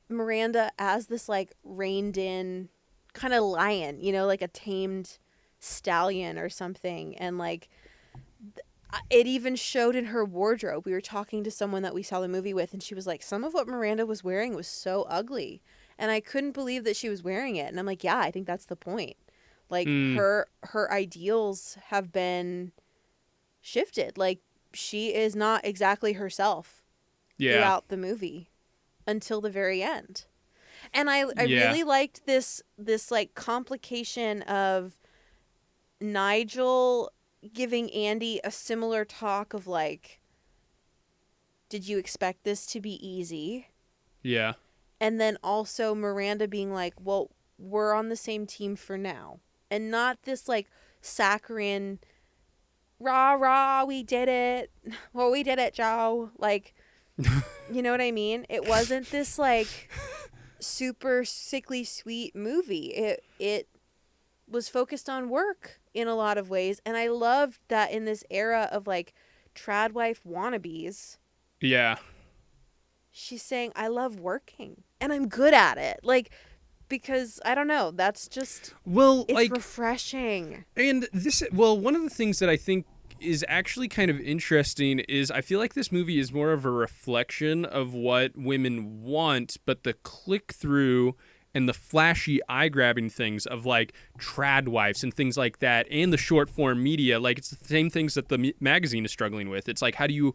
Miranda as this like reined in kind of lion, you know, like a tamed stallion or something. And like it even showed in her wardrobe. We were talking to someone that we saw the movie with, and she was like, some of what Miranda was wearing was so ugly. And I couldn't believe that she was wearing it. And I'm like, yeah, I think that's the point. Like her ideals have been shifted. Like she is not exactly herself throughout the movie until the very end. And I really liked this like complication of Nigel giving Andy a similar talk of like, did you expect this to be easy? Yeah. And then also Miranda being like, well, we're on the same team for now. And not this like saccharine, rah, rah, we did it. Well, we did it, Joe. Like, you know what I mean? It wasn't this like super sickly sweet movie. It was focused on work in a lot of ways. And I loved that in this era of like trad wife wannabes. Yeah. She's saying, I love working and I'm good at it. Like, because I don't know, that's just, it's like refreshing. And this, well, one of the things that I think is actually kind of interesting is I feel like this movie is more of a reflection of what women want, but the click through and the flashy eye-grabbing things of like trad wives and things like that, and the short form media, like it's the same things that the magazine is struggling with. It's like, how do you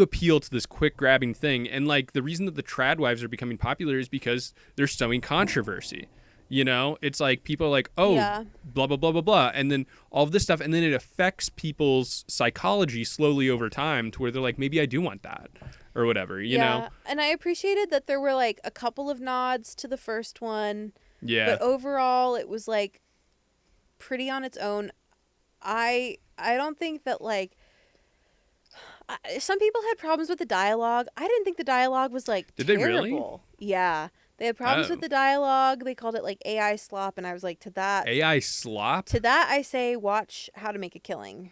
appeal to this quick grabbing thing? And like the reason that the trad wives are becoming popular is because they're sowing controversy. You know, it's like people are like, oh, blah, blah, blah, blah, blah. And then all of this stuff. And then it affects people's psychology slowly over time to where they're like, maybe I do want that or whatever, you know? And I appreciated that there were like a couple of nods to the first one. Yeah. But overall, it was like pretty on its own. I don't think that like, some people had problems with the dialogue. I didn't think the dialogue was like Did terrible. they really? Yeah. They had problems with the dialogue. They called it like AI slop, and I was like, to that AI slop? To that I say watch How to Make a Killing.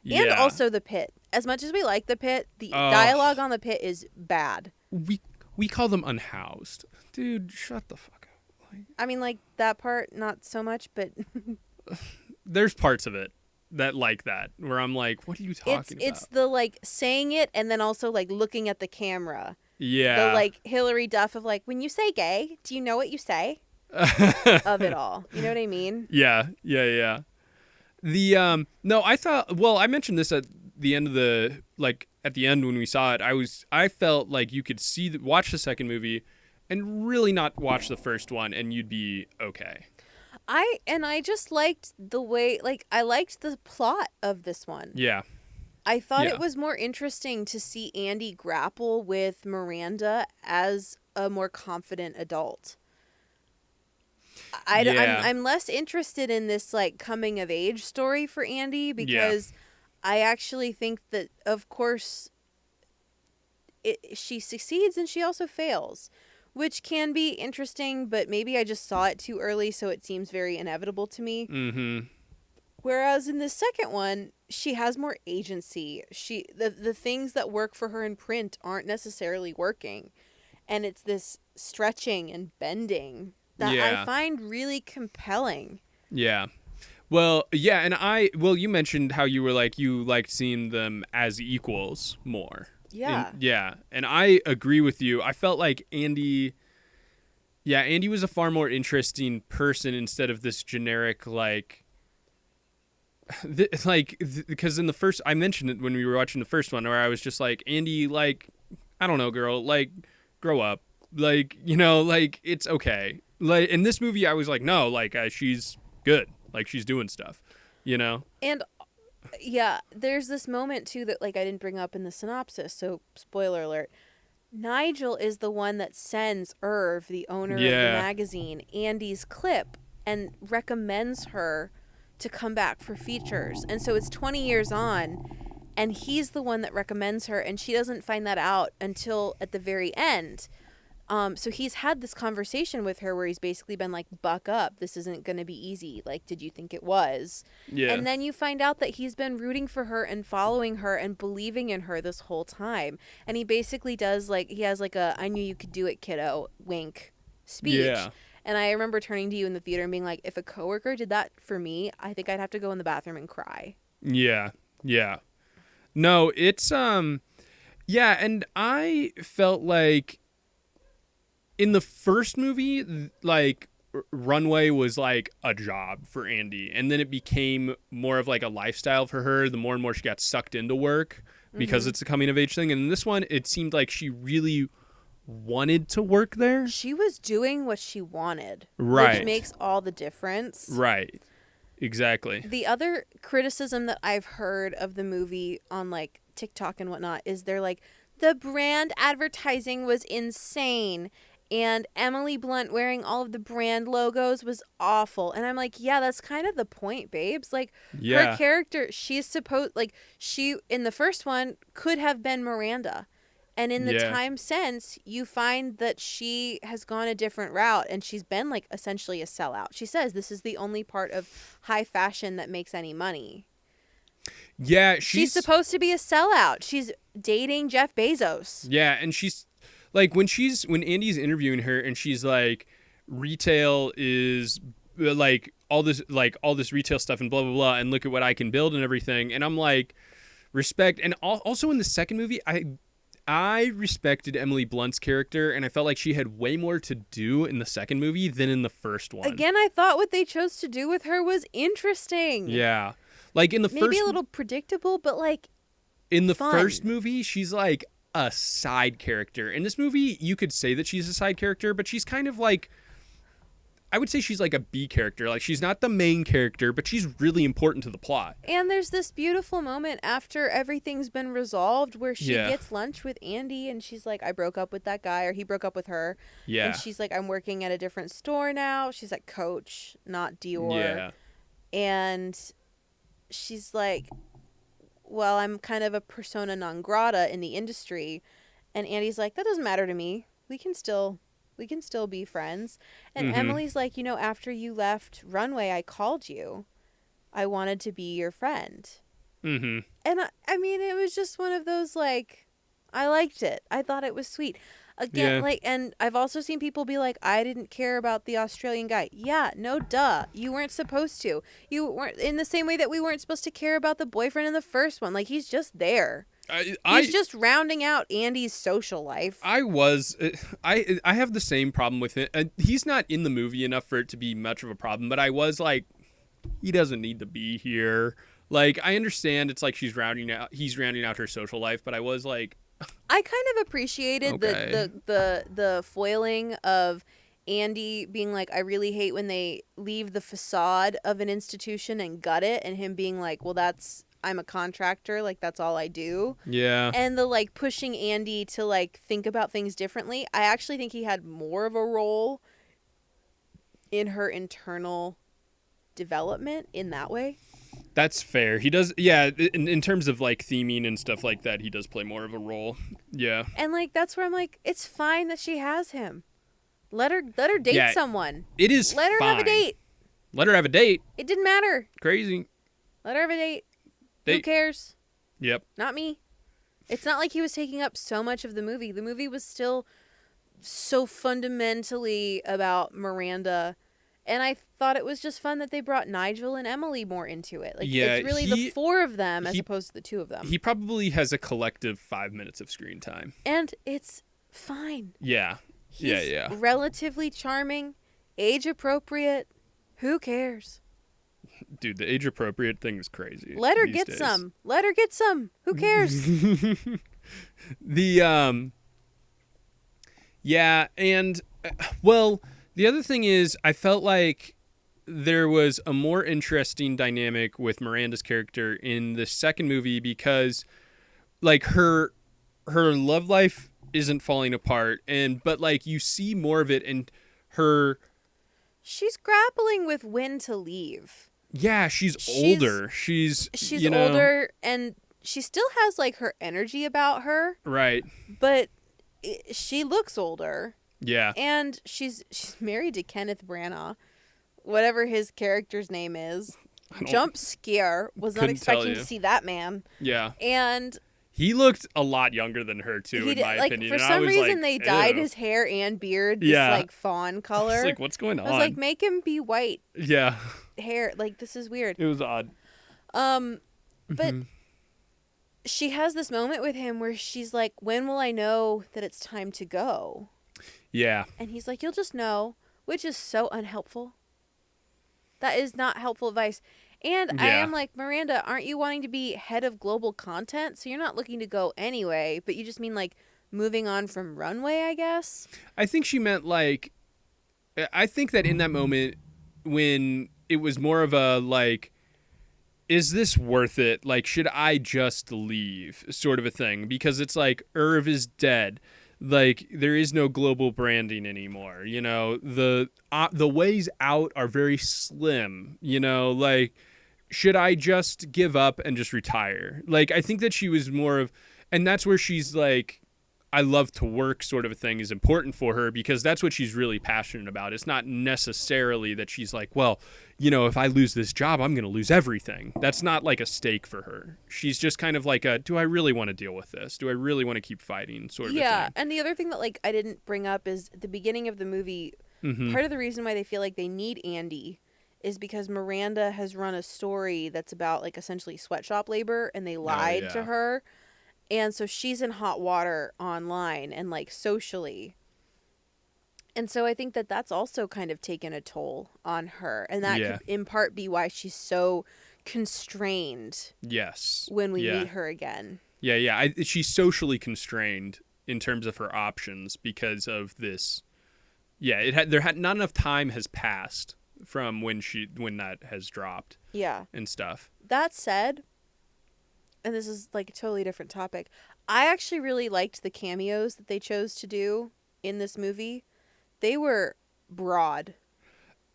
Yeah. And also The Pit. As much as we like The Pit, the dialogue on The Pit is bad. We call them unhoused. Dude, shut the fuck up. Like, I mean, like that part not so much, but there's parts of it that like that where I'm like, what are you talking about? It's the like saying it and then also like looking at the camera. Yeah. The like Hillary Duff of like, when you say gay, do you know what you say? Of it all. You know what I mean? Yeah. The no, I thought, well, I mentioned this at the end of the, like at the end when we saw it, I felt like you could watch the second movie and really not watch the first one and you'd be okay. I just liked the way, like, I liked the plot of this one. Yeah. I thought it was more interesting to see Andy grapple with Miranda as a more confident adult. I'm less interested in this like coming of age story for Andy because I actually think that, of course, she succeeds and she also fails, which can be interesting, but maybe I just saw it too early, so it seems very inevitable to me. Mm-hmm. Whereas in the second one, she has more agency. The things that work for her in print aren't necessarily working. And it's this stretching and bending that I find really compelling. Yeah. Well, yeah, and you mentioned how you were like, you liked seeing them as equals more. Yeah. And I agree with you. I felt like Andy was a far more interesting person instead of this generic, like, because in the first, I mentioned it when we were watching the first one, where I was just like, Andy, like, I don't know, girl, like, grow up, like, like, it's okay. Like in this movie, I was like, no, like, she's good, like, she's doing stuff, And yeah, there's this moment too that like I didn't bring up in the synopsis, so spoiler alert. Nigel is the one that sends Irv, the owner of the magazine, Andy's clip and recommends her to come back for features. And so it's 20 years on, and he's the one that recommends her, and she doesn't find that out until at the very end. So he's had this conversation with her where he's basically been like, buck up, this isn't going to be easy. Like, did you think it was? Yeah. And then you find out that he's been rooting for her and following her and believing in her this whole time. And he basically does like, he has like a, I knew you could do it, kiddo, wink speech. Yeah. And I remember turning to you in the theater and being like, if a coworker did that for me, I think I'd have to go in the bathroom and cry. Yeah. Yeah. No, it's, yeah. And I felt like, in the first movie, like, Runway was like a job for Andy, and then it became more of like a lifestyle for her the more and more she got sucked into work because it's a coming of age thing. And in this one, it seemed like she really wanted to work there. She was doing what she wanted, right? Which makes all the difference. Right. Exactly. The other criticism that I've heard of the movie on like TikTok and whatnot is they're like, the brand advertising was insane. And Emily Blunt wearing all of the brand logos was awful. And I'm like, yeah, that's kind of the point, babes. Like, her character, she's supposed, like, she, in the first one, could have been Miranda. And in the time since, you find that she has gone a different route. And she's been, like, essentially a sellout. She says this is the only part of high fashion that makes any money. Yeah, she's supposed to be a sellout. She's dating Jeff Bezos. Yeah, and she's... Like, when Andy's interviewing her and she's like, retail is like all this retail stuff and blah, blah, blah. And look at what I can build and everything. And I'm like, respect. And also in the second movie, I respected Emily Blunt's character. And I felt like she had way more to do in the second movie than in the first one. Again, I thought what they chose to do with her was interesting. Yeah. Like in the first... Maybe a little predictable, but like in the fun. First movie, she's like a side character. In this movie, you could say that she's a side character, but she's kind of like, I would say she's like a B character. Like, she's not the main character, but she's really important to the plot. And there's this beautiful moment after everything's been resolved where she gets lunch with Andy and she's like, I broke up with that guy, or he broke up with her. Yeah. And she's like, I'm working at a different store now. She's like, Coach, not Dior. Yeah. And she's like, well, I'm kind of a persona non grata in the industry. And Andy's like, that doesn't matter to me. We can still be friends. And Emily's like, after you left Runway, I called you. I wanted to be your friend. And I mean, it was just one of those, like, I liked it. I thought it was sweet. Again, like, and I've also seen people be like, I didn't care about the Australian guy. Yeah, no duh. You weren't supposed to. You weren't, in the same way that we weren't supposed to care about the boyfriend in the first one. Like, he's just there. He's just rounding out Andy's social life. I have the same problem with it. He's not in the movie enough for it to be much of a problem, but I was like, he doesn't need to be here. Like, I understand it's like he's rounding out her social life, but I was like, I kind of appreciated the foiling of Andy being like, I really hate when they leave the facade of an institution and gut it, and him being like, well, I'm a contractor, like, that's all I do. Yeah. And the, like, pushing Andy to, like, think about things differently. I actually think he had more of a role in her internal development in that way. That's fair. He does, yeah, in terms of, like, theming and stuff like that, he does play more of a role. Yeah. And, like, that's where I'm like, it's fine that she has him. Let her date someone. It is Let her have a date. Let her have a date. It didn't matter. Crazy. Let her have a date. Who cares? Yep. Not me. It's not like he was taking up so much of the movie. The movie was still so fundamentally about Miranda. And I thought it was just fun that they brought Nigel and Emily more into it. Like, it's really the four of them as opposed to the two of them. He probably has a collective 5 minutes of screen time. And it's fine. Yeah. He's relatively charming, age appropriate. Who cares? Dude, the age appropriate thing is crazy. Let her get days. some. Let her get some. Who cares? Yeah, and well, the other thing is I felt like there was a more interesting dynamic with Miranda's character in the second movie because like her love life isn't falling apart but like you see more of it in her. She's grappling with when to leave. Yeah, she's older. She's older, and she still has like her energy about her. Right. But she looks older. Yeah. And she's married to Kenneth Branagh, whatever his character's name is. Jump scare. Was not expecting to see that man. Yeah. And he looked a lot younger than her too, in my opinion. For some reason, they dyed his hair and beard this like fawn color. I was like, what's going on? I was like, make him be white. Yeah. Hair, like this is weird. It was odd. But she has this moment with him where she's like, when will I know that it's time to go? Yeah. And he's like, you'll just know, which is so unhelpful. That is not helpful advice. And I am like, Miranda, aren't you wanting to be head of global content? So you're not looking to go anyway, but you just mean like moving on from runway, I guess? I think she meant like, I think that in that moment when it was more of a like, is this worth it? Like, should I just leave sort of a thing? Because it's like Irv is dead. Like there is no global branding anymore. You know, the ways out are very slim, you know, like should I just give up and just retire? Like I think that she was more of, and that's where she's like, I love to work sort of a thing is important for her because that's what she's really passionate about. It's not necessarily that she's like, well, you know, if I lose this job, I'm going to lose everything. That's not like a stake for her. She's just kind of like do I really want to deal with this? Do I really want to keep fighting sort of a thing? Yeah, and the other thing that like I didn't bring up is at the beginning of the movie, part of the reason why they feel like they need Andy is because Miranda has run a story that's about like essentially sweatshop labor and they lied to her. And so she's in hot water online and like socially. And so I think that that's also kind of taken a toll on her. And that could in part be why she's so constrained. Yes. When we meet her again. Yeah. She's socially constrained in terms of her options because of this. Yeah, not enough time has passed from when that has dropped. Yeah. And stuff. That said, and this is like a totally different topic, I actually really liked the cameos that they chose to do in this movie. They were broad.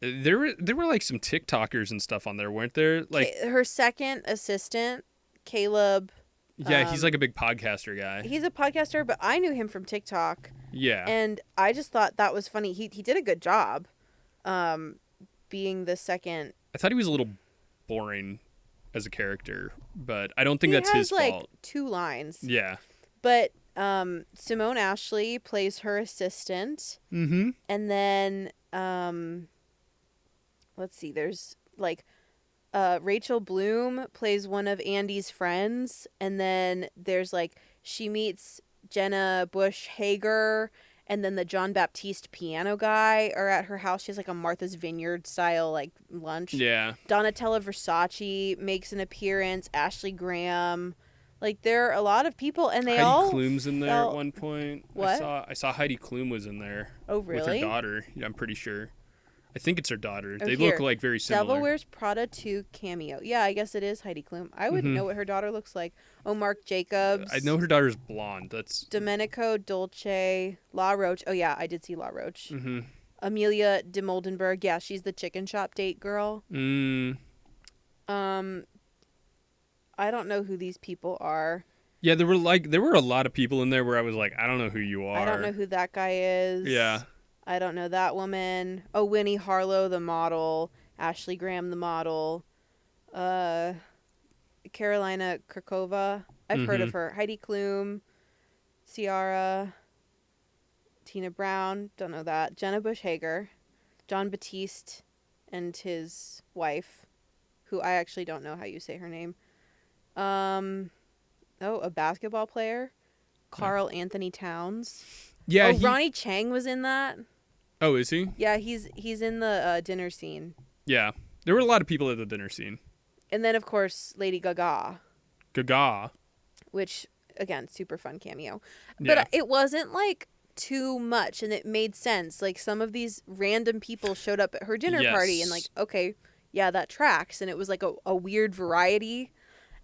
There were like some TikTokers and stuff on there, weren't there? Like her second assistant, Caleb. Yeah, he's like a big podcaster guy. He's a podcaster, but I knew him from TikTok. Yeah. And I just thought that was funny. He did a good job being the second. I thought he was a little boring as a character, but I don't think that's his fault. He has like 2 lines. Yeah. But Simone Ashley plays her assistant. Mm-hmm. And then let's see, there's like Rachel Bloom plays one of Andy's friends, and then there's like she meets Jenna Bush Hager, and then the John Baptiste piano guy are at her house. She has like a Martha's Vineyard style like lunch. Yeah. Donatella Versace makes an appearance. Ashley Graham. Like there are a lot of people, and they all. Heidi Klum's in there at one point. What? I saw Heidi Klum was in there. Oh really? With her daughter. Yeah, I'm pretty sure. I think it's her daughter. They look like very similar. Devil Wears Prada 2 cameo. Yeah, I guess it is Heidi Klum. I wouldn't know what her daughter looks like. Oh, Mark Jacobs. I know her daughter's blonde. That's Domenico Dolce. La Roche. Oh yeah, I did see La Roche. Mm-hmm. Amelia de Moldenberg. Yeah, she's the chicken shop date girl. I don't know who these people are. Yeah, there were a lot of people in there where I was like, I don't know who you are. I don't know who that guy is. Yeah. I don't know that woman. Oh, Winnie Harlow, the model. Ashley Graham, the model. Carolina Kirkova. I've heard of her. Heidi Klum. Ciara. Tina Brown. Don't know that. Jenna Bush Hager. John Batiste and his wife, who I actually don't know how you say her name. A basketball player. Carl Anthony Towns. Yeah. Ronnie Chang was in that. Oh, is he? Yeah, he's in the dinner scene. Yeah. There were a lot of people at the dinner scene. And then, of course, Lady Gaga. Gaga. Which, again, super fun cameo. Yeah. But it wasn't, like, too much, and it made sense. Like, some of these random people showed up at her dinner party, and, like, okay, yeah, that tracks. And it was, like, a weird variety.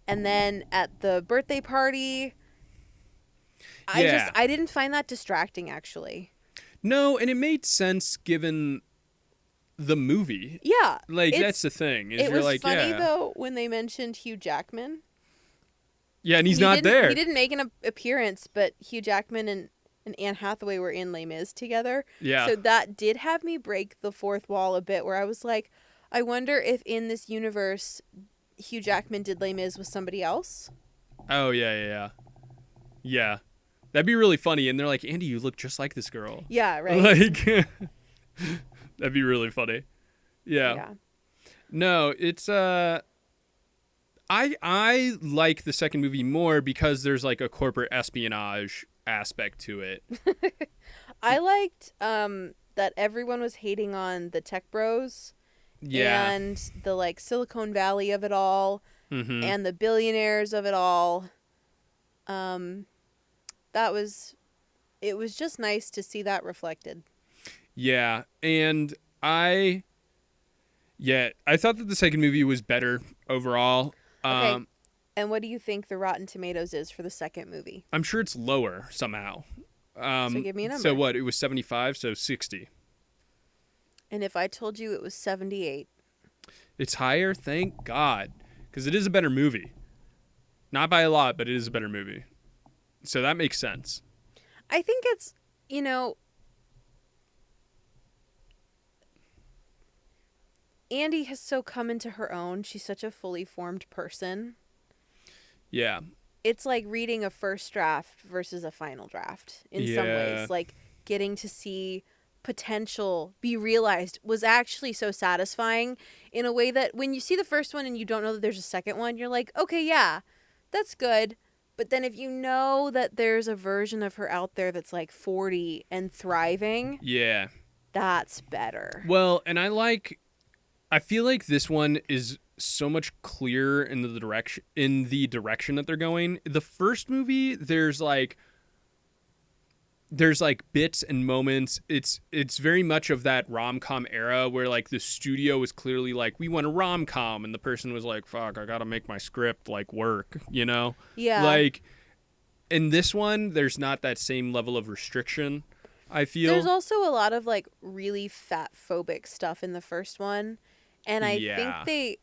And then at the birthday party, I didn't find that distracting, actually. No, and it made sense given the movie. Yeah. Like, that's the thing. Is it you're was like, funny, though, when they mentioned Hugh Jackman. Yeah, and he's not there. He didn't make an appearance, but Hugh Jackman and Anne Hathaway were in Les Mis together. Yeah. So that did have me break the fourth wall a bit, where I was like, I wonder if in this universe, Hugh Jackman did Les Mis with somebody else. Oh, yeah. Yeah. That'd be really funny. And they're like, Andy, you look just like this girl. Yeah, right. Like, that'd be really funny. Yeah. No, it's, I like the second movie more because there's like a corporate espionage aspect to it. I liked that everyone was hating on the tech bros. Yeah. And the like Silicon Valley of it all, and the billionaires of it all. It was just nice to see that reflected. Yeah, and I thought that the second movie was better overall. Okay. And what do you think the Rotten Tomatoes is for the second movie? I'm sure it's lower somehow. So give me a number. So what? It was 75, so 60. And if I told you it was 78? It's higher? Thank God. Because it is a better movie. Not by a lot, but it is a better movie. So that makes sense. I think it's, Andy has so come into her own. She's such a fully formed person. Yeah. It's like reading a first draft versus a final draft in some ways. Like getting to see potential be realized was actually so satisfying in a way that when you see the first one and you don't know that there's a second one, you're like, okay, yeah, that's good. But then if you know that there's a version of her out there that's like 40 and thriving, that's better. Well, and I feel like this one is so much clearer in the direction that they're going. The first movie, there's like bits and moments. It's very much of that rom-com era where like the studio was clearly like, we want a rom-com, and the person was like, fuck, I gotta make my script like work, Yeah. Like in this one, there's not that same level of restriction, I feel. There's also a lot of like really fat phobic stuff in the first one. And I think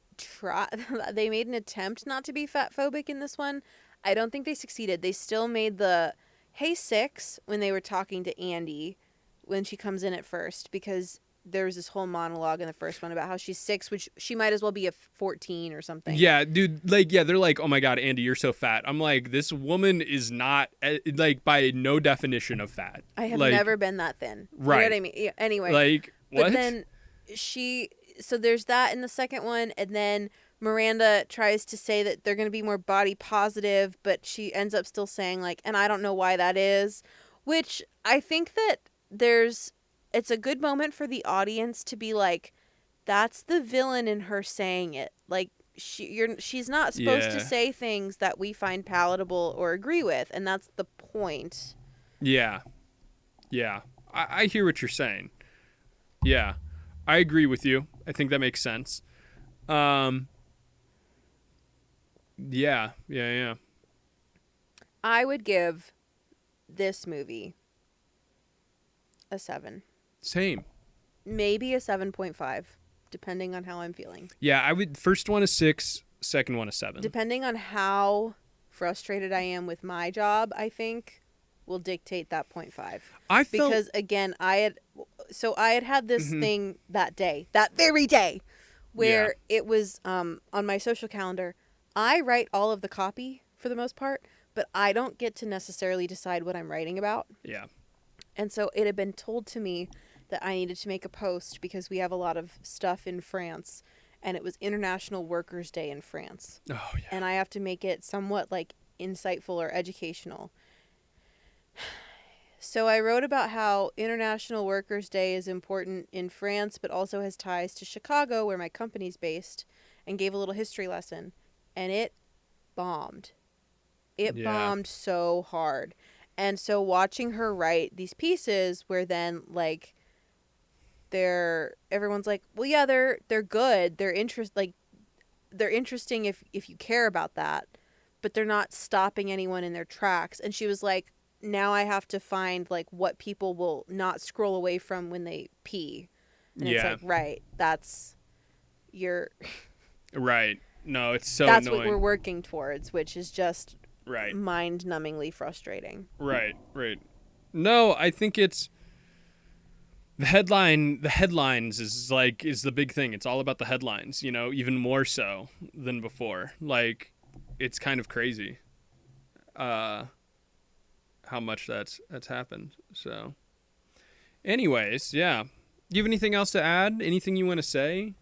they made an attempt not to be fat phobic in this one. I don't think they succeeded. They still made the hey six when they were talking to Andy when she comes in at first, because there was this whole monologue in the first one about how she's 6, which she might as well be a 14 or something. Yeah, dude, like, yeah, they're like, oh my God, Andy, you're so fat. I'm like, this woman is not, like, by no definition of fat. I have like, never been that thin. Right. You know what I mean? Yeah, anyway. Like, what? But then so there's that in the second one, and then Miranda tries to say that they're going to be more body positive, but she ends up still saying, like, and I don't know why that is, which I think that it's a good moment for the audience to be like, that's the villain in her saying it. Like, she's not supposed to say things that we find palatable or agree with, and that's the point. Yeah. Yeah. I hear what you're saying. Yeah. I agree with you. I think that makes sense. Yeah. I would give this movie a 7. Same. Maybe a 7.5, depending on how I'm feeling. Yeah, I would. First one is 6, second one is 7. Depending on how frustrated I am with my job, I think will dictate that 0.5. Because again, I had this thing that very day, where it was on my social calendar. I write all of the copy for the most part, but I don't get to necessarily decide what I'm writing about. Yeah. And so it had been told to me that I needed to make a post because we have a lot of stuff in France, and it was International Workers' Day in France. Oh, yeah. And I have to make it somewhat like insightful or educational. So I wrote about how International Workers' Day is important in France, but also has ties to Chicago, where my company's based, and gave a little history lesson. And it bombed. It Yeah. bombed so hard. And so watching her write these pieces where then like everyone's like, well, yeah, they're good. They're interesting if you care about that, but they're not stopping anyone in their tracks. And she was like, now I have to find like what people will not scroll away from when they pee. And it's Yeah. like, right, that's your Right. No, it's so that's annoying. what we're working towards, which is just right. mind-numbingly frustrating. Right. No, I think it's the headlines is the big thing. It's all about the headlines, even more so than before. Like, it's kind of crazy how much that's happened. So anyways, yeah. Do you have anything else to add? Anything you want to say?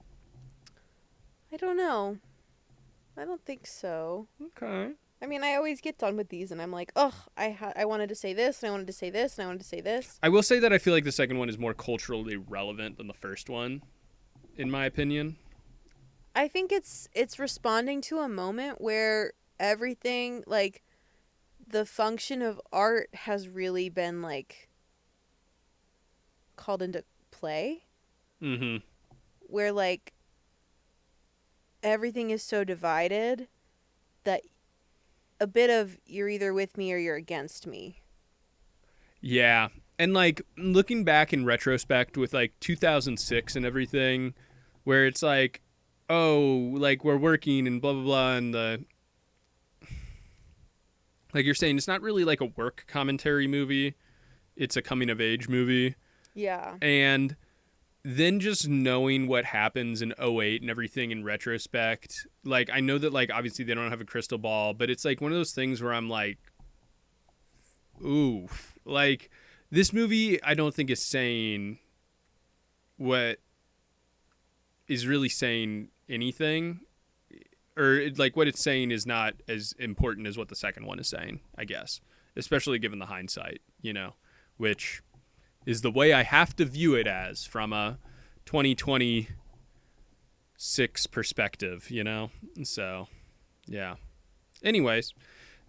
I don't know. I don't think so. Okay. I mean, I always get done with these, and I'm like, ugh, I wanted to say this, and I wanted to say this, and I wanted to say this. I will say that I feel like the second one is more culturally relevant than the first one, in my opinion. I think it's responding to a moment where everything, like, the function of art has really been, like, called into play. Mm-hmm. Where, like, everything is so divided that a bit of you're either with me or you're against me. Yeah. And like looking back in retrospect with like 2006 and everything, where it's like, oh, like we're working and blah, blah, blah. And like you're saying, it's not really like a work commentary movie. It's a coming of age movie. Yeah. And then just knowing what happens in 2008 and everything in retrospect, like I know that like obviously they don't have a crystal ball, but it's like one of those things where I'm like, ooh, like this movie I don't think is saying what is really saying anything, or like what it's saying is not as important as what the second one is saying, I guess, especially given the hindsight, which is the way I have to view it as from a 2026 perspective, So, yeah. Anyways,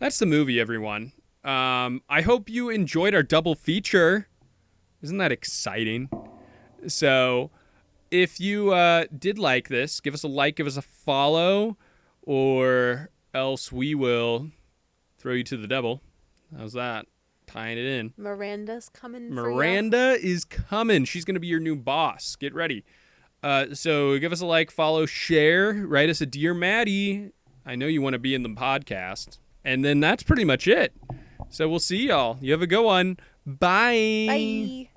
that's the movie, everyone. I hope you enjoyed our double feature. Isn't that exciting? So, if you did like this, give us a like, give us a follow, or else we will throw you to the devil. How's that? Tying it in. Miranda's coming. Miranda is coming. She's going to be your new boss. Get ready. So give us a like, follow, share, write us a Dear Maddie. I know you want to be in the podcast. And then that's pretty much it. So we'll see y'all. You have a good one. Bye. Bye.